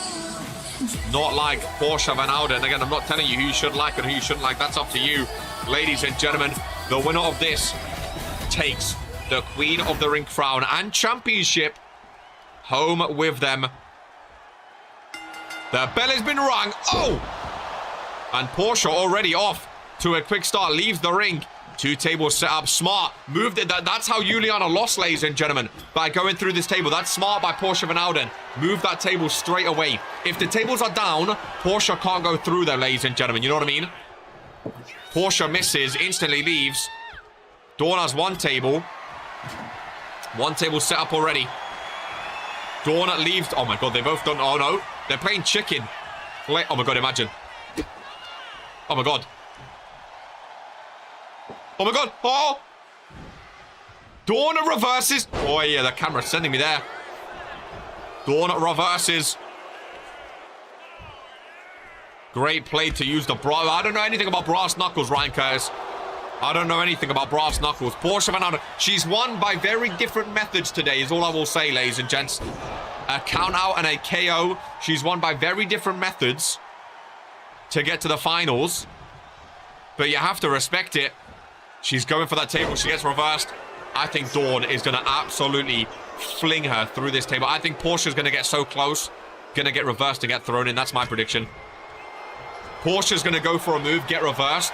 not like Portia Van Alden. Again, I'm not telling you who you should like and who you shouldn't like. That's up to you. Ladies and gentlemen, the winner of this takes the Queen of the Ring crown and championship home with them. The bell has been rung. Oh! And Portia already off to a quick start. Leaves the ring. 2 tables set up. Smart. Moved it. That's how Juliana lost, ladies and gentlemen. By going through this table. That's smart by Portia Van Alden. Move that table straight away. If the tables are down, Portia can't go through there, ladies and gentlemen. You know what I mean? Portia misses. Instantly leaves. Dawn has 1 table. 1 table set up already. Dawn leaves. Oh my god, they both done. Oh no. They're playing chicken. Oh my god, imagine. Oh my god. Oh my god. Oh. Dawn reverses. Oh yeah, the camera's sending me there. Dawn reverses. Great play to use the bra. I don't know anything about brass knuckles, Ryan Curtis. I don't know anything about brass knuckles. Portia Van Alden. She's won by very different methods today, is all I will say, ladies and gents. A count out and a KO. She's won by very different methods to get to the finals. But you have to respect it. She's going for that table. She gets reversed. I think Dawn is going to absolutely fling her through this table. I think Portia's going to get so close. Going to get reversed and get thrown in. That's my prediction. Portia's going to go for a move, get reversed.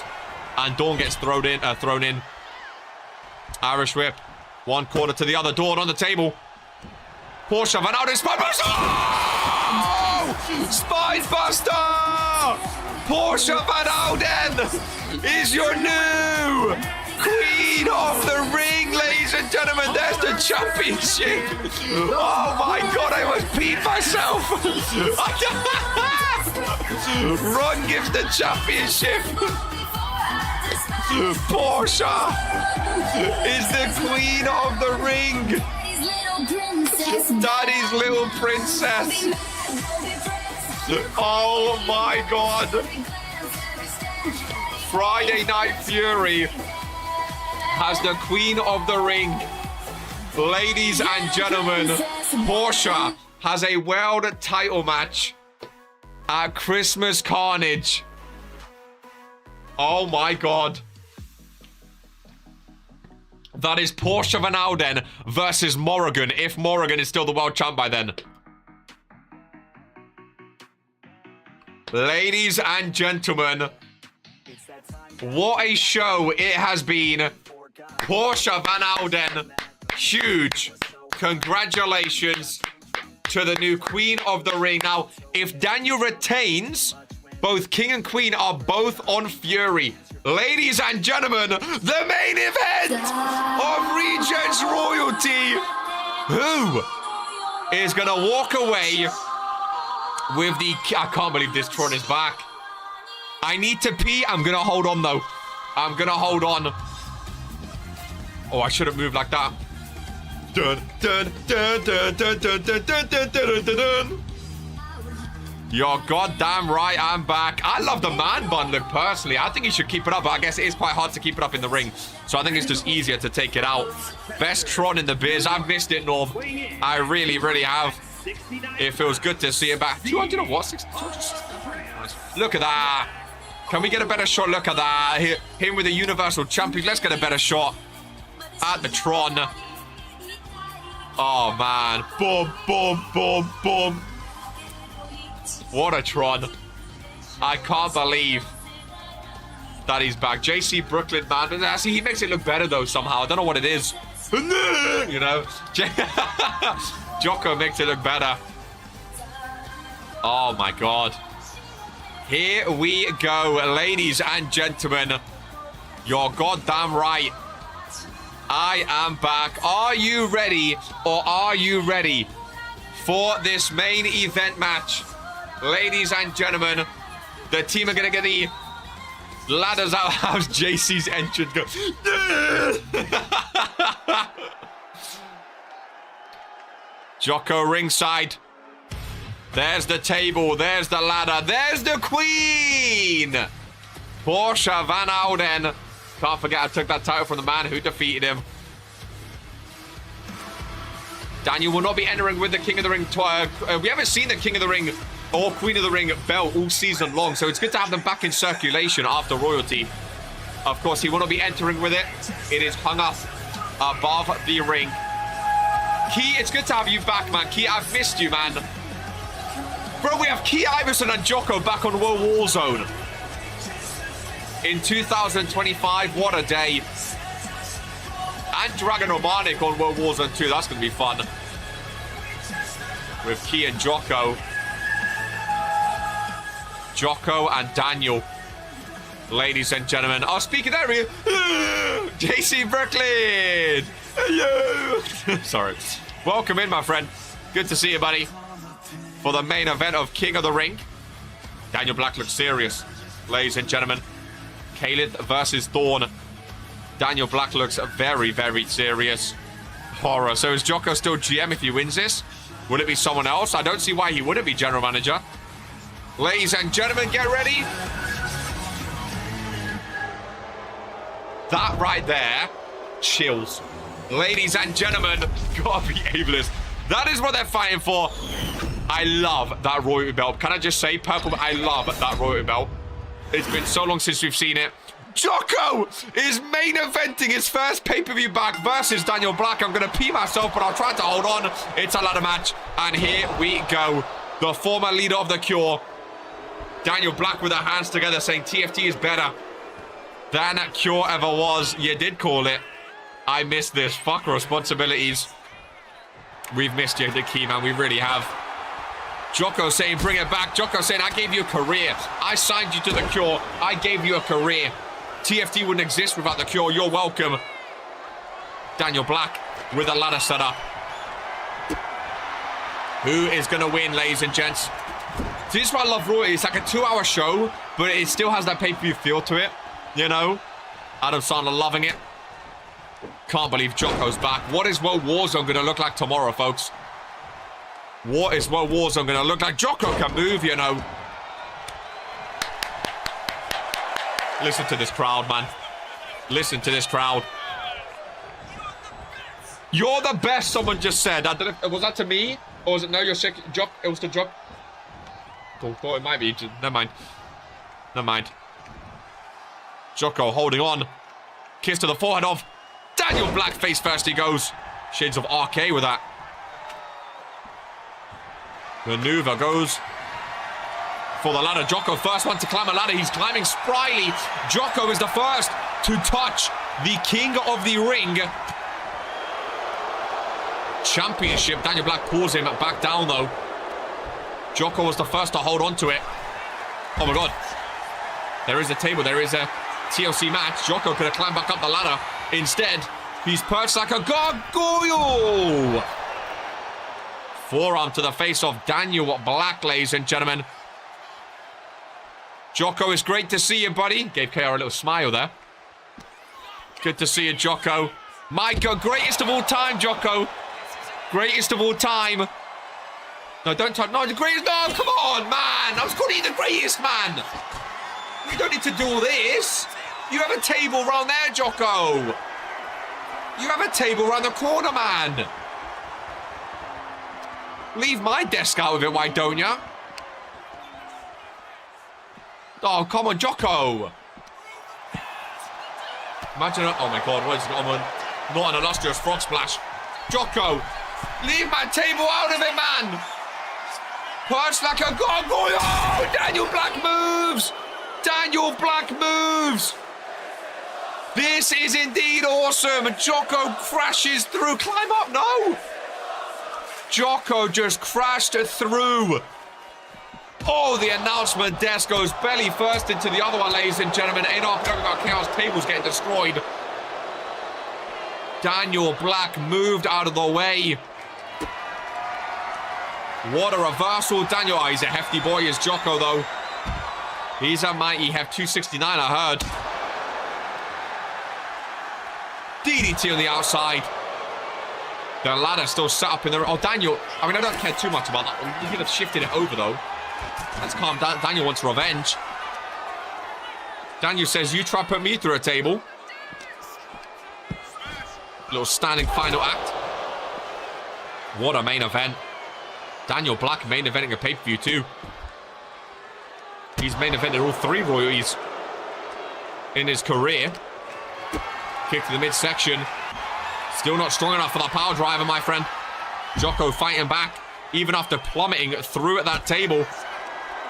And Dawn gets thrown in. Irish whip. 1 corner to the other. Dawn on the table. Portia Van Alden. Spine buster! Oh! Spine buster! Portia Van Alden is your new Queen of the Ring, ladies and gentlemen. There's the championship. Oh my god, I almost peed myself. Ron gives the championship. Portia is the Queen of the Ring. Daddy's little princess. Oh my god. Friday Night Fury has the Queen of the Ring. Ladies and gentlemen, Portia has a world title match at Christmas Carnage. Oh my god. That is Portia Van Alden versus Morrigan, if Morrigan is still the world champ by then. Ladies and gentlemen, what a show it has been. Portia Van Alden, huge. Congratulations to the new Queen of the Ring. Now, if Daniel retains, both King and Queen are both on Fury. Ladies and gentlemen, the main event of Regents Royalty. Who is going to walk away with the... I can't believe this Tron is back. I need to pee. I'm going to hold on, though. I'm going to hold on. Oh, I shouldn't move like that. Dun, dun, dun, dun, dun, dun, dun, dun, dun, dun, dun, dun. You're goddamn right, I'm back. I love the man bun look, personally. I think he should keep it up, but I guess it is quite hard to keep it up in the ring. So I think it's just easier to take it out. Best Tron in the biz. I've missed it, Norm. I really, really have. It feels good to see it back. 200 and what? Look at that. Can we get a better shot? Look at that. Him with the Universal Champion. Let's get a better shot at the Tron. Oh, man. Boom, boom, boom, boom. What a Tron. I can't believe that he's back. JC Brooklyn, man. But see, he makes it look better, though, somehow. I don't know what it is. You know? Jocko makes it look better. Oh, my God. Here we go, ladies and gentlemen. You're goddamn right. I am back. Are you ready, or are you ready for this main event match? Ladies and gentlemen, the team are going to get the ladders out. How's JC's entrance go? Jocko ringside. There's the table. There's the ladder. There's the queen. Portia Van Ouden. Can't forget I took that title from the man who defeated him. Daniel will not be entering with the King of the Ring. We haven't seen the King of the Ring or Queen of the Ring belt all season long, so it's good to have them back in circulation after royalty. Of course, he will not be entering with it. It is hung up above the ring. Key, it's good to have you back, man. Key, I've missed you, man. Bro, we have Key Iverson and Jocko back on World Warzone in 2025. What a day. And Dragon Romanik on World Warzone 2. That's going to be fun. With Key and Jocko. Jocko and Daniel. Ladies and gentlemen. Oh, speaking of that, JC Brooklyn. Hello. Sorry. Welcome in, my friend. Good to see you, buddy. For the main event of King of the Ring. Daniel Black looks serious. Ladies and gentlemen. Caleb versus Thorn. Daniel Black looks very, very serious. Horror. So is Jocko still GM if he wins this? Would it be someone else? I don't see why he wouldn't be general manager. Ladies and gentlemen, get ready. That right there, chills. Ladies and gentlemen, gotta be ableist. That is what they're fighting for. I love that royalty belt. Can I just say, purple, I love that royalty belt. It's been so long since we've seen it. Jocko is main eventing his first pay-per-view back versus Daniel Black. I'm going to pee myself, but I'll try to hold on. It's a ladder match. And here we go. The former leader of The Cure. Daniel Black with their hands together saying TFT is better than Cure ever was. You did call it. I missed this. Fuck responsibilities. We've missed you, the key, man. We really have. Jocko saying, bring it back. Jocko saying, I gave you a career. I signed you to The Cure. I gave you a career. TFT wouldn't exist without The Cure. You're welcome. Daniel Black with a ladder set up. Who is going to win, ladies and gents? So this is why I love Raw. It's like a 2-hour show, but it still has that pay-per-view feel to it. You know? Adam Sandler loving it. Can't believe Jocko's back. What is World Warzone going to look like tomorrow, folks? What is World Warzone going to look like? Jocko can move, you know. Listen to this crowd, man. Listen to this crowd. You're the best, someone just said. I don't know, was that to me? Or was it, no, you're sick? Jock, it was to Jock. Thought it might be. Never mind. Never mind. Jocko holding on. Kiss to the forehead of Daniel Black. Face first he goes. Shades of RK with that. Maneuver goes for the ladder. Jocko first one to climb a ladder. He's climbing spryly. Jocko is the first to touch the King of the Ring Championship. Daniel Black pulls him back down though. Jocko was the first to hold on to it. Oh my god. There is a table. There is a TLC match. Jocko could have climbed back up the ladder. Instead, he's perched like a gargoyle. Forearm to the face of Daniel Black, ladies and gentlemen. Jocko, it's great to see you, buddy. Gave KR a little smile there. Good to see you, Jocko. My God, greatest of all time, Jocko. Greatest of all time. No, don't touch. No, the greatest. No, come on, man. I was calling you the greatest, man. You don't need to do all this. You have a table round there, Jocko. You have a table round the corner, man. Leave my desk out of it, why don't ya? Oh, come on, Jocko. Imagine, oh my God, what is going on? Not an illustrious frog splash. Jocko, leave my table out of it, man. Perched like a gargoyle. Oh, Daniel Black moves. Daniel Black moves. This is indeed awesome. Jocko crashes through. Climb up, no. Jocko just crashed through. Oh, the announcement desk goes belly first into the other one, ladies and gentlemen. Ain't off talking about Chaos tables getting destroyed. Daniel Black moved out of the way. What a reversal. Daniel, oh, he's a hefty boy, is Jocko, though. He's a mighty heft. 269, I heard. DDT on the outside. The ladder still set up in the... Oh, Daniel. I mean, I don't care too much about that. He could have shifted it over, though. Let's calm down. Daniel wants revenge. Daniel says, you try to put me through a table. Little standing final act. What a main event. Daniel Black main eventing a pay-per-view too. He's main evented all 3 royalties in his career. Kick to the midsection. Still not strong enough for the power driver, my friend. Jocko fighting back, even after plummeting through at that table.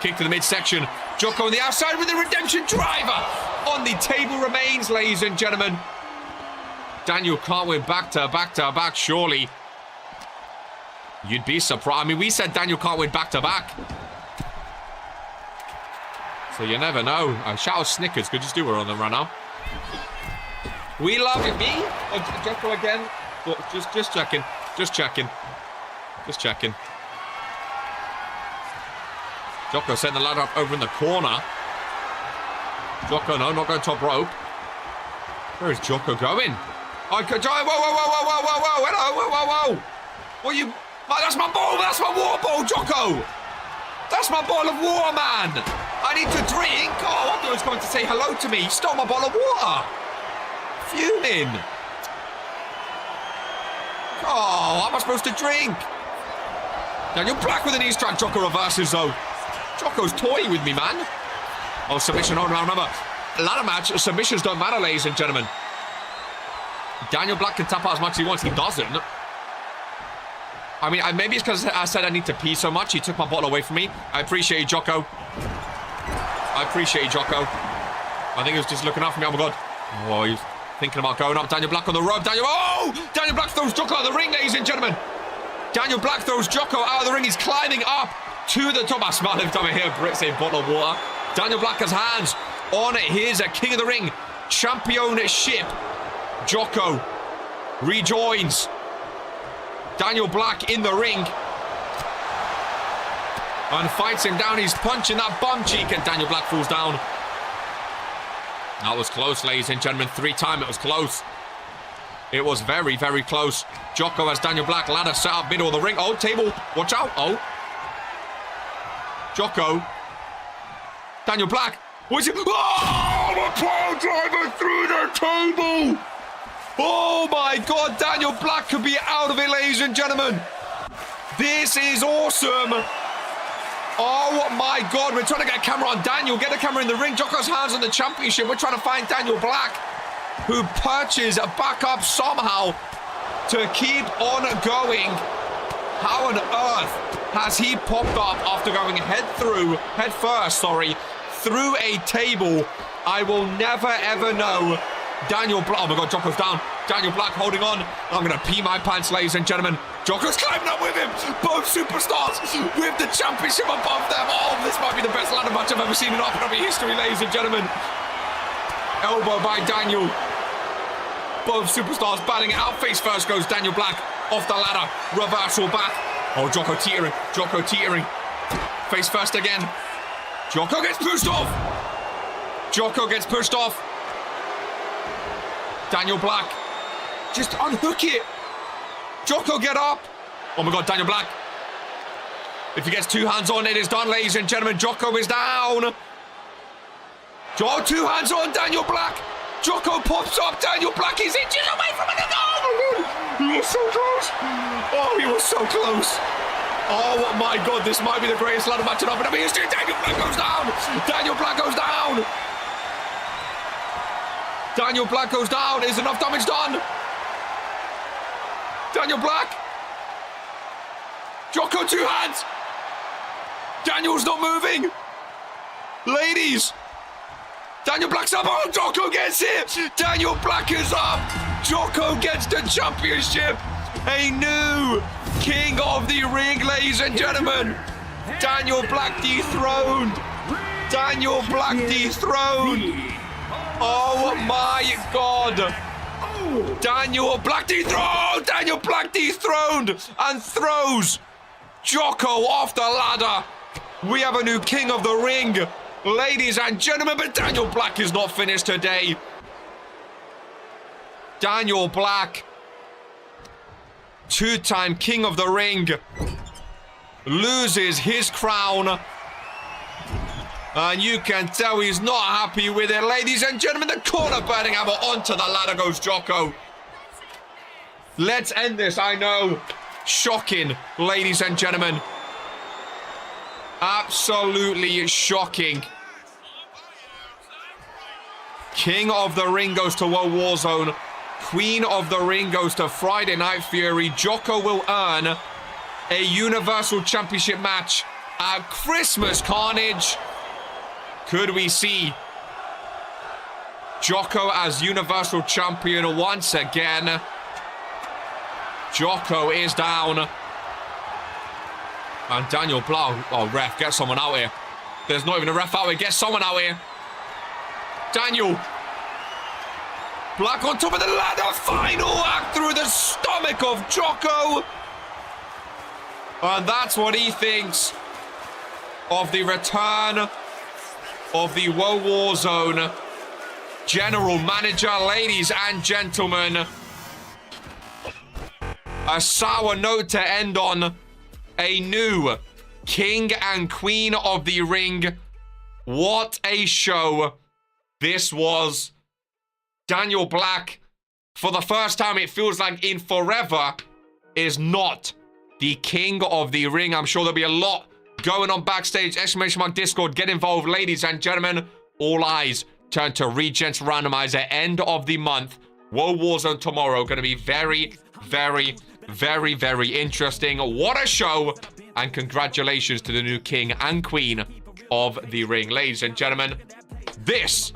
Kick to the midsection. Jocko on the outside with the redemption driver. On the table remains, ladies and gentlemen. Daniel can't win back to back, surely. You'd be surprised. I mean, we said Daniel can't win back to back. So you never know. Shout out Snickers. Could just do her on the run now. We love it. Me? Jocko again? Just checking. Just checking. Just checking. Jocko setting the ladder up over in the corner. Jocko, no, not going top rope. Where is Jocko going? Whoa, hello, whoa. What are you... Oh, that's my ball, that's my water ball, Jocko. That's my bottle of water, man. I need to drink. Oh, I thought he was going to say hello to me. He stole my bottle of water. Fuming. Oh, how am I supposed to drink? Daniel Black with an knee strike. Jocko reverses, though. Jocko's toying with me, man. Oh, submission. Oh, no, remember. Ladder match, submissions don't matter, ladies and gentlemen. Daniel Black can tap out as much as he wants. He doesn't. I mean, maybe it's because I said I need to pee so much. He took my bottle away from me. I appreciate you, Jocko. I appreciate you, Jocko. I think he was just looking out for me. Oh, my God. Oh, he's thinking about going up. Daniel Black on the rope. Daniel Black throws Jocko out of the ring, ladies and gentlemen. Daniel Black throws Jocko out of the ring. He's climbing up to the top. I smell him over here. Brit saying bottle of water. Daniel Black has hands on his King of the Ring championship. Jocko rejoins. Daniel Black in the ring. And fights him down. He's punching that bum cheek and Daniel Black falls down. That was close, ladies and gentlemen. 3-time it was close. It was very, very close. Jocko has Daniel Black. Ladder set up middle of the ring. Oh, table. Watch out. Oh. Jocko. Daniel Black. What's it? Oh, the power driver through the table. Oh my God, Daniel Black could be out of it, ladies and gentlemen. This is awesome. Oh my God, we're trying to get a camera on Daniel. Get a camera in the ring. Jocko's hands on the championship. We're trying to find Daniel Black, who perches back up somehow to keep on going. How on earth has he popped up after going head first, through a table? I will never ever know. Daniel Black, oh my God, Jocko's down. Daniel Black holding on. I'm going to pee my pants, ladies and gentlemen. Jocko's climbing up with him. Both superstars with the championship above them. Oh, this might be the best ladder match I've ever seen in RPW history, ladies and gentlemen. Elbow by Daniel. Both superstars batting it out. Face first goes Daniel Black off the ladder. Reversal back. Oh, Jocko teetering. Jocko teetering. Face first again. Jocko gets pushed off. Jocko gets pushed off. Daniel Black. Just unhook it. Jocko, get up. Oh my God, Daniel Black. If he gets 2 hands on, it is done, ladies and gentlemen. Jocko is down. 2 hands on Daniel Black. Jocko pops up. Daniel Black is inches away from it. Oh, he was so close. Oh, he was so close. Oh my God, this might be the greatest ladder match in WWE history. Daniel Black goes down. Daniel Black goes down. Daniel Black goes down. Is enough damage done? Daniel Black. Jocko, 2 hands. Daniel's not moving. Ladies. Daniel Black's up. Oh, Jocko gets it. Daniel Black is up. Jocko gets the championship. A new king of the ring, ladies and gentlemen. Daniel Black dethroned. Daniel Black dethroned. Oh my God. Daniel Black dethroned. Daniel Black dethroned and throws Jocko off the ladder. We have a new king of the ring, ladies and gentlemen, but Daniel Black is not finished today. Daniel Black, 2-time king of the ring, loses his crown. And you can tell he's not happy with it. Ladies and gentlemen, the corner burning hammer onto the ladder goes Jocko. Let's end this, I know. Shocking, ladies and gentlemen. Absolutely shocking. King of the Ring goes to World Warzone. Queen of the Ring goes to Friday Night Fury. Jocko will earn a Universal Championship match at Christmas Carnage. Could we see Jocko as Universal Champion once again? Jocko is down. And Daniel Black, oh, ref, get someone out here. There's not even a ref out here. Get someone out here. Daniel Black on top of the ladder. Final act through the stomach of Jocko. And that's what he thinks of the return of the World Warzone General Manager. Ladies and gentlemen, a sour note to end on. A new king and queen of the ring. What a show this was. Daniel Black, for the first time it feels like in forever, is not the king of the ring. I'm sure there'll be a lot going on backstage. !Discord, get involved. Ladies and gentlemen, all eyes turn to Regents Randomizer. End of the month. World Warzone tomorrow. Going to be very, very, very, very interesting. What a show. And congratulations to the new king and queen of the ring. Ladies and gentlemen, this